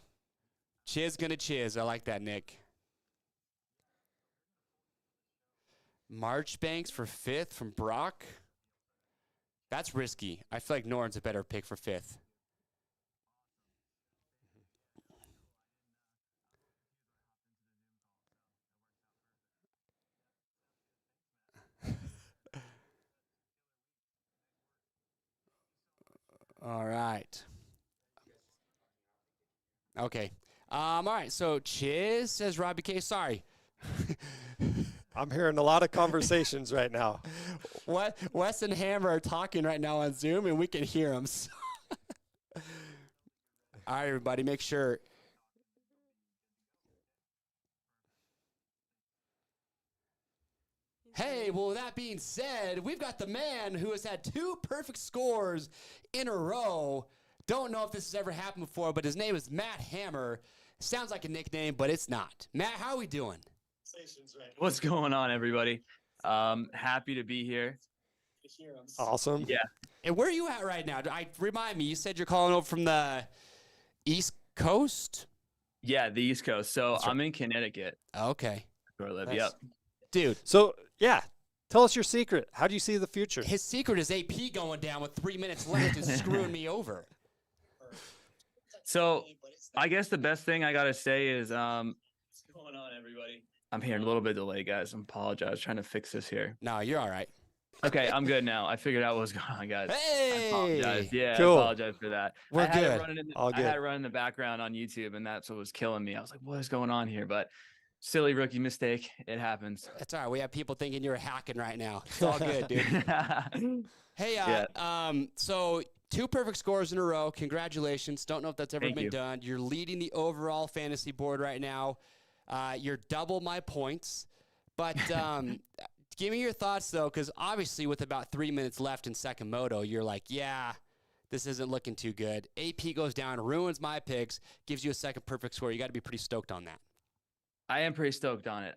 Chiz gonna Chiz. I like that, Nick. Marchbanks for 5th from Brock. That's risky. I feel like Noren's a better pick for 5th. All right. Okay. All right. So Chiz says Robbie K. Sorry. I'm hearing a lot of conversations right now. Wes and Hammer are talking right now on Zoom, and we can hear them. So all right, everybody, make sure. Hey, well, with that being said, we've got the man who has had 2 perfect scores in a row. Don't know if this has ever happened before, but his name is Matt Hammer. Sounds like a nickname, but it's not. Matt, how are we doing? What's going on, everybody? Happy to be here. Awesome. Yeah. And where are you at right now? Remind me, you said you're calling over from the East Coast? Yeah, the East Coast. So That's I'm in Connecticut. Okay. Where I live. Nice. Yep. Dude, So, yeah, tell us your secret. How do you see the future? his secret is AP going down with 3 minutes left and screwing me over. So I guess the best thing I got to say is, what's going on, everybody? I'm hearing a little bit of delay, guys. I apologize. Trying to fix this here. No, you're all right. Okay, I'm good now. I figured out what was going on, guys. I Hey! apologize. Yeah, Cool. I apologize for that. We're I had good. It running in All I had good. it running in the background on YouTube, and that's what was killing me. I was like, what is going on here? But silly rookie mistake. It happens. That's all right. We have people thinking you're hacking right now. It's all good, dude. Hey, so 2 perfect scores in a row. Congratulations. Don't know if that's ever Thank been you. done. You're leading the overall fantasy board right now. You're double my points. But give me your thoughts, though, because obviously with about 3 minutes left in second moto, you're like, yeah, this isn't looking too good. AP goes down, ruins my picks, gives you a second perfect score. You got to be pretty stoked on that. I am pretty stoked on it.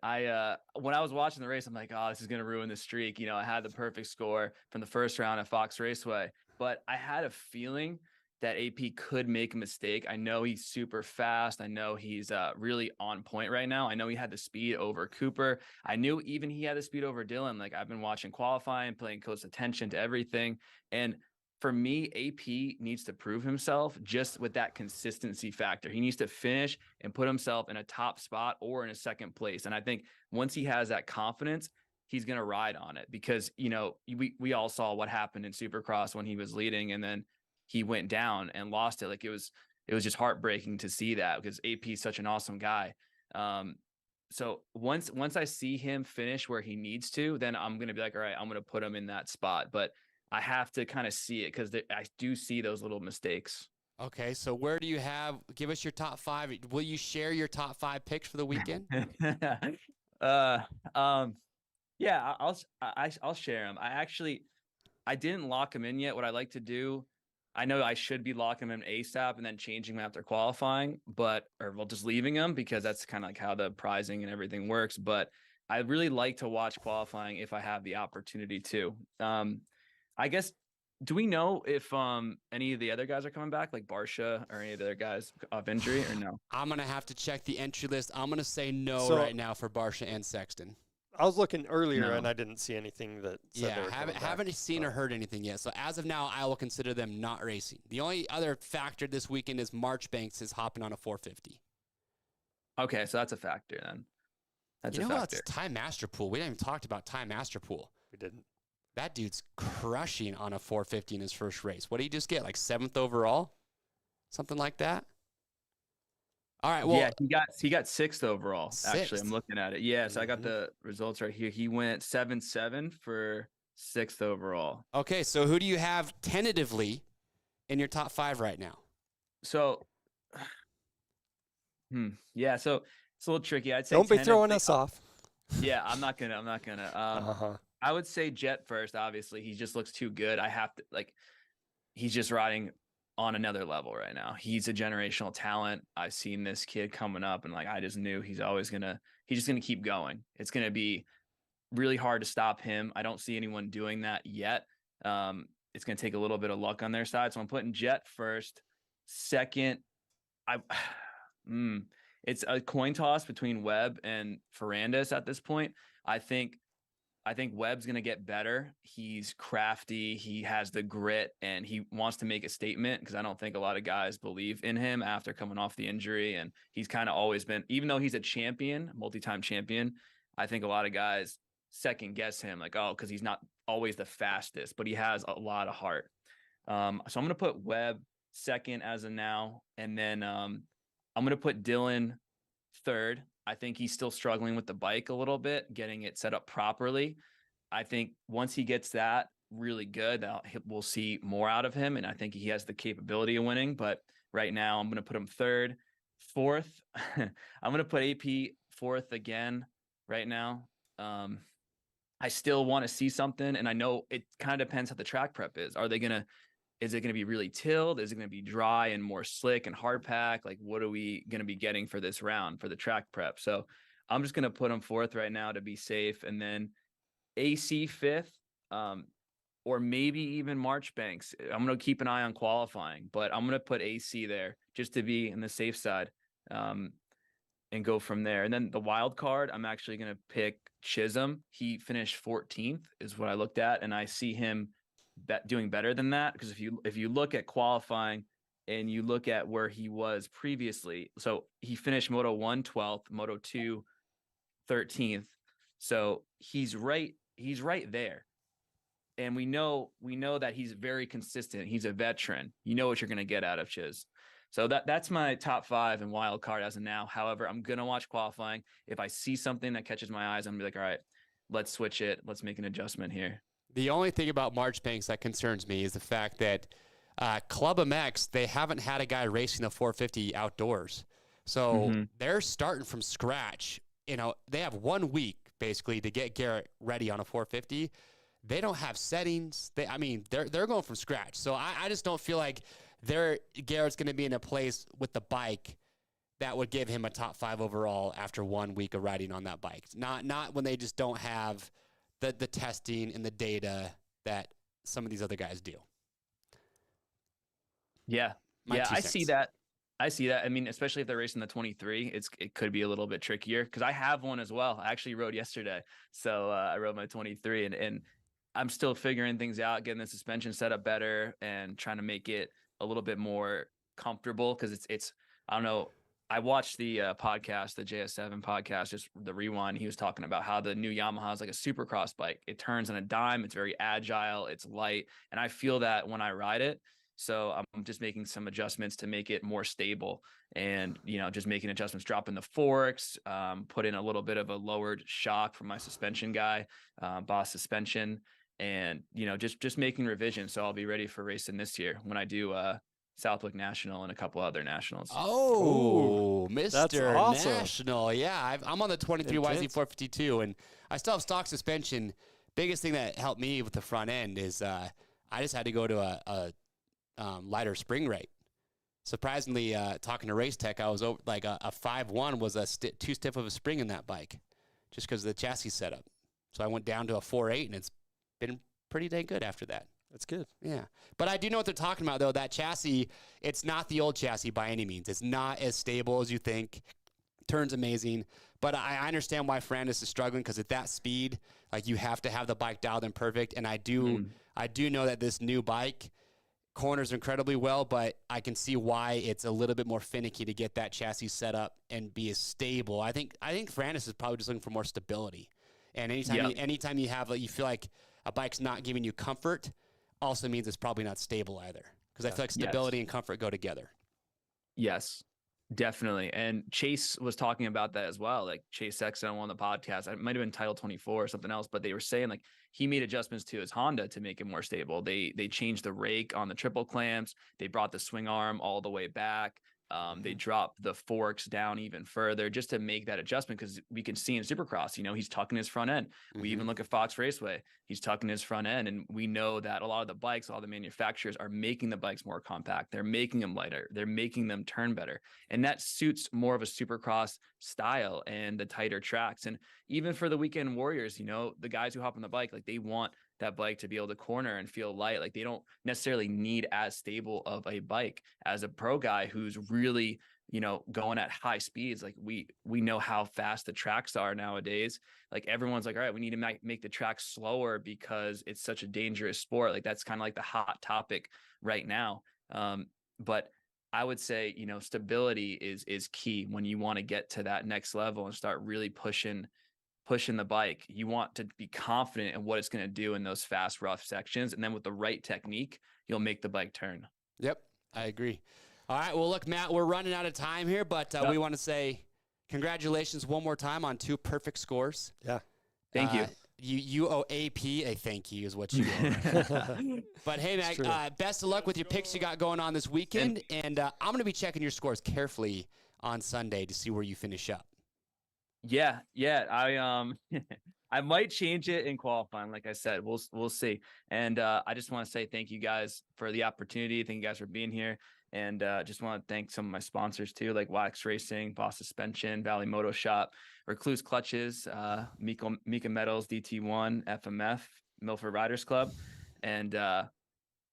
When I was watching the race, I'm like, oh, this is going to ruin the streak. You know, I had the perfect score from the first round at Fox Raceway, but I had a feeling that AP could make a mistake. I know he's super fast. I know he's really on point right now. I know he had the speed over Cooper. I knew even he had the speed over Dylan. Like, I've been watching qualifying, paying close attention to everything. And for me, AP needs to prove himself just with that consistency factor. He needs to finish and put himself in a top spot or in a second place. And I think once he has that confidence, he's going to ride on it, because, you know, we all saw what happened in Supercross when he was leading and then he went down and lost it. Like, it was just heartbreaking to see that, because AP is such an awesome guy. So once I see him finish where he needs to, then I'm going to be like, all right, I'm going to put him in that spot. But I have to kind of see it, because I do see those little mistakes. Okay, so where do you have? Give us your top 5. Will you share your top 5 picks for the weekend? Yeah, I'll share them. I didn't lock them in yet. What I like to do, I know I should be locking them in ASAP and then changing them after qualifying, just leaving them, because that's kind of like how the prizing and everything works. But I really like to watch qualifying if I have the opportunity to. I guess, do we know if any of the other guys are coming back, like Barsha or any of the other guys off injury, or no? I'm going to have to check the entry list. I'm going to say no So- right now for Barsha and Sexton. I was looking earlier No. and I didn't see anything that said they Yeah, were coming back. haven't seen or heard anything yet. So as of now, I will consider them not racing. The only other factor this weekend is Marchbanks is hopping on a 450. Okay, so that's a factor then. That's You a know what? factor. It's Ty Masterpool. We haven't even talked about Ty Masterpool. We didn't. That dude's crushing on a 450 in his first race. What did he just get? Like 7th overall? Something like that? All right, well, Yeah, he got 6th overall. Actually, 6th. I'm looking at it. Yeah, so I got Mhm. the results right here. He went 7-7 for 6th overall. okay, so who do you have tentatively in your top 5 right now? So, yeah, so it's a little tricky. I'd say Don't be throwing tentatively- us off. Yeah, I'm not gonna. Uh-huh. I would say Jett first. Obviously, he just looks too good. I have to he's just riding on another level right now. He's a generational talent. I've seen this kid coming up, and I just knew he's just gonna keep going. It's gonna be really hard to stop him. I don't see anyone doing that yet. It's gonna take a little bit of luck on their side. So I'm putting Jett first. Second, it's a coin toss between Webb and Ferrandis at this point. I think Webb's going to get better. He's crafty. He has the grit, and he wants to make a statement, because I don't think a lot of guys believe in him after coming off the injury. And he's kind of always been, even though he's a champion, multi-time champion, I think a lot of guys second guess him, like, oh, because he's not always the fastest, but he has a lot of heart. So I'm going to put Webb second as of now. And then I'm going to put Dylan third. I think he's still struggling with the bike a little bit, getting it set up properly. I think once he gets that really good, we'll see more out of him. And I think he has the capability of winning. But right now, I'm going to put him third. Fourth, I'm going to put AP fourth again right now. I still want to see something. And I know it kind of depends how the track prep is. Are they going to Is it going to be really tilled? Is it going to be dry and more slick and hard pack? Like, what are we going to be getting for this round for the track prep? So I'm just going to put him fourth right now to be safe. And then AC fifth, or maybe even Marchbanks. I'm going to keep an eye on qualifying, but I'm going to put AC there just to be in the safe side, and go from there. And then the wild card, I'm actually going to pick Chisholm. He finished 14th is what I looked at. And I see him doing better than that. Because if you look at qualifying and you look at where he was previously, so he finished Moto 1 12th, Moto 2 13th. So he's right there. And we know that he's very consistent. He's a veteran. You know what you're going to get out of Chiz. So that's my top 5 in wild card as of now. However, I'm going to watch qualifying. If I see something that catches my eyes, I'm going to be like, all right, let's switch it. Let's make an adjustment here. The only thing about Marchbanks that concerns me is the fact that Club MX, they haven't had a guy racing the 450 outdoors. So they're starting from scratch. You know, they have 1 week basically to get Garrett ready on a 450. They don't have settings. They're going from scratch. So I just don't feel like Garrett's going to be in a place with the bike that would give him a top 5 overall after 1 week of riding on that bike. Not when they just don't have the testing and the data that some of these other guys do. Yeah. I see that. I mean, especially if they're racing the 23, it could be a little bit trickier because I have one as well. I actually rode yesterday. So I rode my 23 and I'm still figuring things out, getting the suspension set up better and trying to make it a little bit more comfortable. Cause it's, I don't know. I watched the podcast, the JS7 podcast, just the rewind. He was talking about how the new Yamaha is like a supercross bike. It turns on a dime. It's very agile. It's light. And I feel that when I ride it. So I'm just making some adjustments to make it more stable and, just making adjustments, dropping the forks, put in a little bit of a lowered shock from my suspension guy, Boss Suspension, and, just making revisions. So I'll be ready for racing this year when I do Southwick National and a couple other nationals. Oh, Mr. Awesome. National. Yeah, I'm on the 23 YZ452, and I still have stock suspension. Biggest thing that helped me with the front end is I just had to go to a lighter spring rate. Surprisingly, talking to Race Tech, I was over, like a 5.1 was too stiff of a spring in that bike just because of the chassis setup. So I went down to a 4.8, and it's been pretty dang good after that. That's good. Yeah. But I do know what they're talking about, though. That chassis, it's not the old chassis by any means. It's not as stable as you think. Turns amazing. But I understand why Ferrandis is struggling because at that speed, like you have to have the bike dialed in perfect. And I do know that this new bike corners incredibly well, but I can see why it's a little bit more finicky to get that chassis set up and be as stable. I think Ferrandis is probably just looking for more stability. And anytime you have, you feel like a bike's not giving you comfort, also means it's probably not stable either. Because I feel like stability and comfort go together. Yes, definitely. And Chase was talking about that as well. Like Chase Sexton on one of the podcasts, it might have been Title 24 or something else, but they were saying like he made adjustments to his Honda to make it more stable. They changed the rake on the triple clamps. They brought the swing arm all the way back. They dropped the forks down even further just to make that adjustment because we can see in Supercross, he's tucking his front end. We even look at Fox Raceway. He's tucking his front end, and we know that a lot of the bikes, all the manufacturers are making the bikes more compact. They're making them lighter. They're making them turn better. And that suits more of a Supercross style and the tighter tracks. And even for the weekend warriors, the guys who hop on the bike, like they want that bike to be able to corner and feel light. Like they don't necessarily need as stable of a bike as a pro guy who's really, going at high speeds. Like we know how fast the tracks are nowadays. Like everyone's like, all right, we need to make the tracks slower because it's such a dangerous sport. Like that's kind of like the hot topic right now. But I would say, stability is key when you want to get to that next level and start really pushing the bike. You want to be confident in what it's going to do in those fast, rough sections. And then with the right technique, you'll make the bike turn. Yep, I agree. All right. Well, look, Matt, we're running out of time here, but we want to say congratulations one more time on 2 perfect scores. Yeah. Thank you. You owe AP a thank you is what you owe. But hey, Matt, best of luck with your picks you got going on this weekend. And I'm going to be checking your scores carefully on Sunday to see where you finish up. Yeah. I might change it in qualifying. Like I said, we'll see. And I just want to say thank you guys for the opportunity. Thank you guys for being here. And just want to thank some of my sponsors too, like Wax Racing, Boss Suspension, Valley Moto Shop, Recluse Clutches, Mika Metals, DT1, FMF, Milford Riders Club, and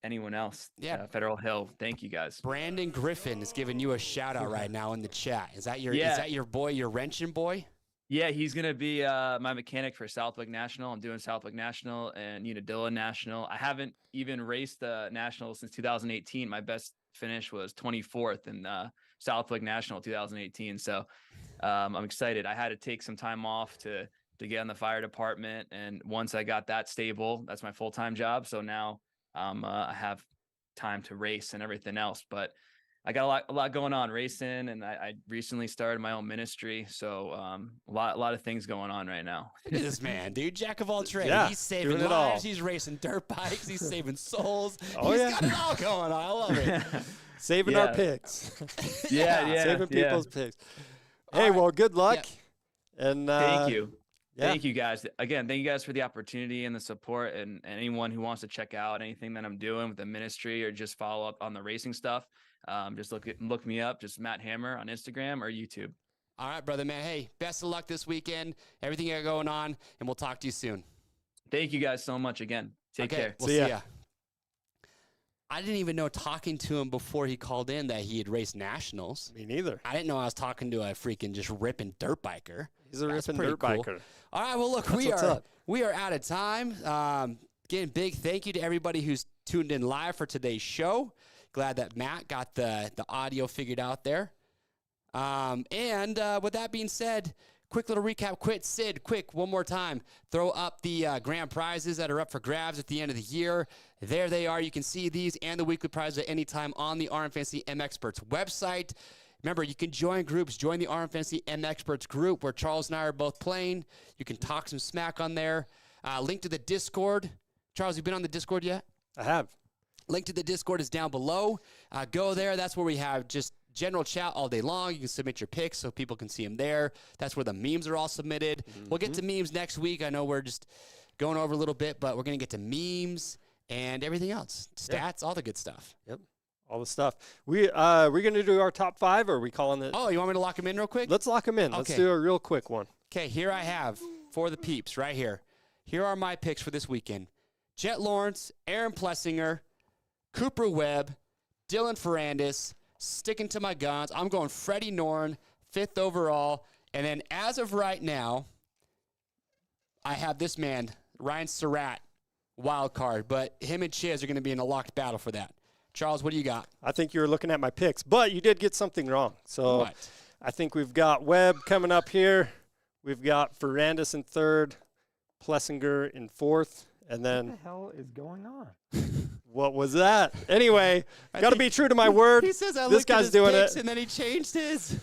anyone else. Yeah. Federal Hill. Thank you guys. Brandon Griffin is giving you a shout out right now in the chat. Is that your boy, your wrenching boy? Yeah, he's going to be my mechanic for Southwick National. I'm doing Southwick National and Unadilla National. I haven't even raced the National since 2018. My best finish was 24th in Southwick National 2018. So I'm excited. I had to take some time off to get in the fire department. And once I got that stable, that's my full-time job. So now I have time to race and everything else. But I got a lot going on racing, and I recently started my own ministry. So a lot of things going on right now. Look at this man, dude. Jack of all trades. Yeah, He's saving doing it all. lives. He's racing dirt bikes. He's saving souls. Oh, He's yeah. got it all going on. I love it. Saving our picks. Yeah. Saving people's picks. Hey, right. well, good luck. And Thank you. Yeah. Thank you guys. Again, thank you guys for the opportunity and the support, and anyone who wants to check out anything that I'm doing with the ministry or just follow up on the racing stuff. Just look me up, just Matt Hammer on Instagram or YouTube. All right, brother, man. Hey, best of luck this weekend. Everything you got going on, and we'll talk to you soon. Thank you guys so much again. Take care. We'll see ya. I didn't even know talking to him before he called in that he had raced nationals. Me neither. I didn't know I was talking to a freaking just ripping dirt biker. He's a That's ripping pretty dirt cool. biker. All right, well, look, That's what's up. we are out of time. Again, big thank you to everybody who's tuned in live for today's show. Glad that Matt got the audio figured out there. And with that being said, quick little recap. Sid, quick, one more time. Throw up the grand prizes that are up for grabs at the end of the year. There they are. You can see these and the weekly prizes at any time on the RM Fantasy MXperts website. Remember, you can join groups. Join the RM Fantasy MXperts group where Charles and I are both playing. You can talk some smack on there. Link to the Discord. Charles, you been on the Discord yet? I have. Link to the Discord is down below. Go there. That's where we have just general chat all day long. You can submit your picks so people can see them there. That's where the memes are all submitted. We'll get to memes next week. I know we're just going over a little bit, but we're going to get to memes and everything else. Stats, all the good stuff. Yep. All the stuff. We're going to do our top 5, or are we calling it? Oh, you want me to lock them in real quick? Let's lock them in. Let's Okay. do a real quick one. Okay, here I have for the peeps right here. Here are my picks for this weekend. Jett Lawrence, Aaron Plessinger, Cooper Webb, Dylan Ferrandis, sticking to my guns. I'm going Freddie Noren, 5th overall. And then as of right now, I have this man, Ryan Surratt, wild card. But him and Chiz are going to be in a locked battle for that. Charles, what do you got? I think you were looking at my picks, but you did get something wrong. So What? I think we've got Webb coming up here. We've got Ferrandis in 3rd, Plessinger in 4th, and then What the hell is going on? what was that? Anyway, got to think- be true to my word. He says I This looked at guy's his doing picks it. and then he changed his.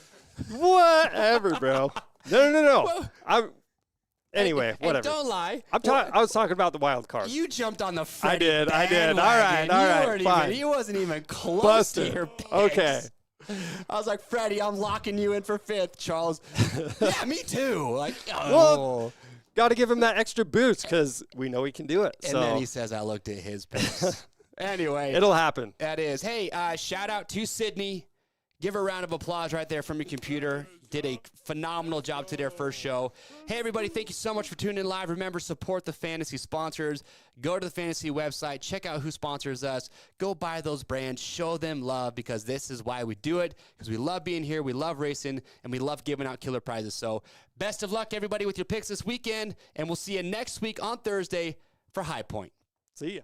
Whatever, bro. No. Well, Anyway, and whatever. don't lie. I was talking about the wild card. You jumped on the Freddie I did. All bandwagon. right, fine. He wasn't even close Busted. to your picks. Okay. I was like, Freddie, I'm locking you in for 5th, Charles. Yeah, me too. Like, oh. Well, got to give him that extra boost because we know he can do it. And so then he says I looked at his picks. Anyway, it'll happen. that is. Hey, shout out to Sydney. Give her a round of applause right there from your computer. Did a phenomenal job to their first show. Hey, everybody, thank you so much for tuning in live. Remember, support the fantasy sponsors. Go to the fantasy website. Check out who sponsors us. Go buy those brands. Show them love because this is why we do it, because we love being here, we love racing, and we love giving out killer prizes. So best of luck, everybody, with your picks this weekend, and we'll see you next week on Thursday for High Point. See ya.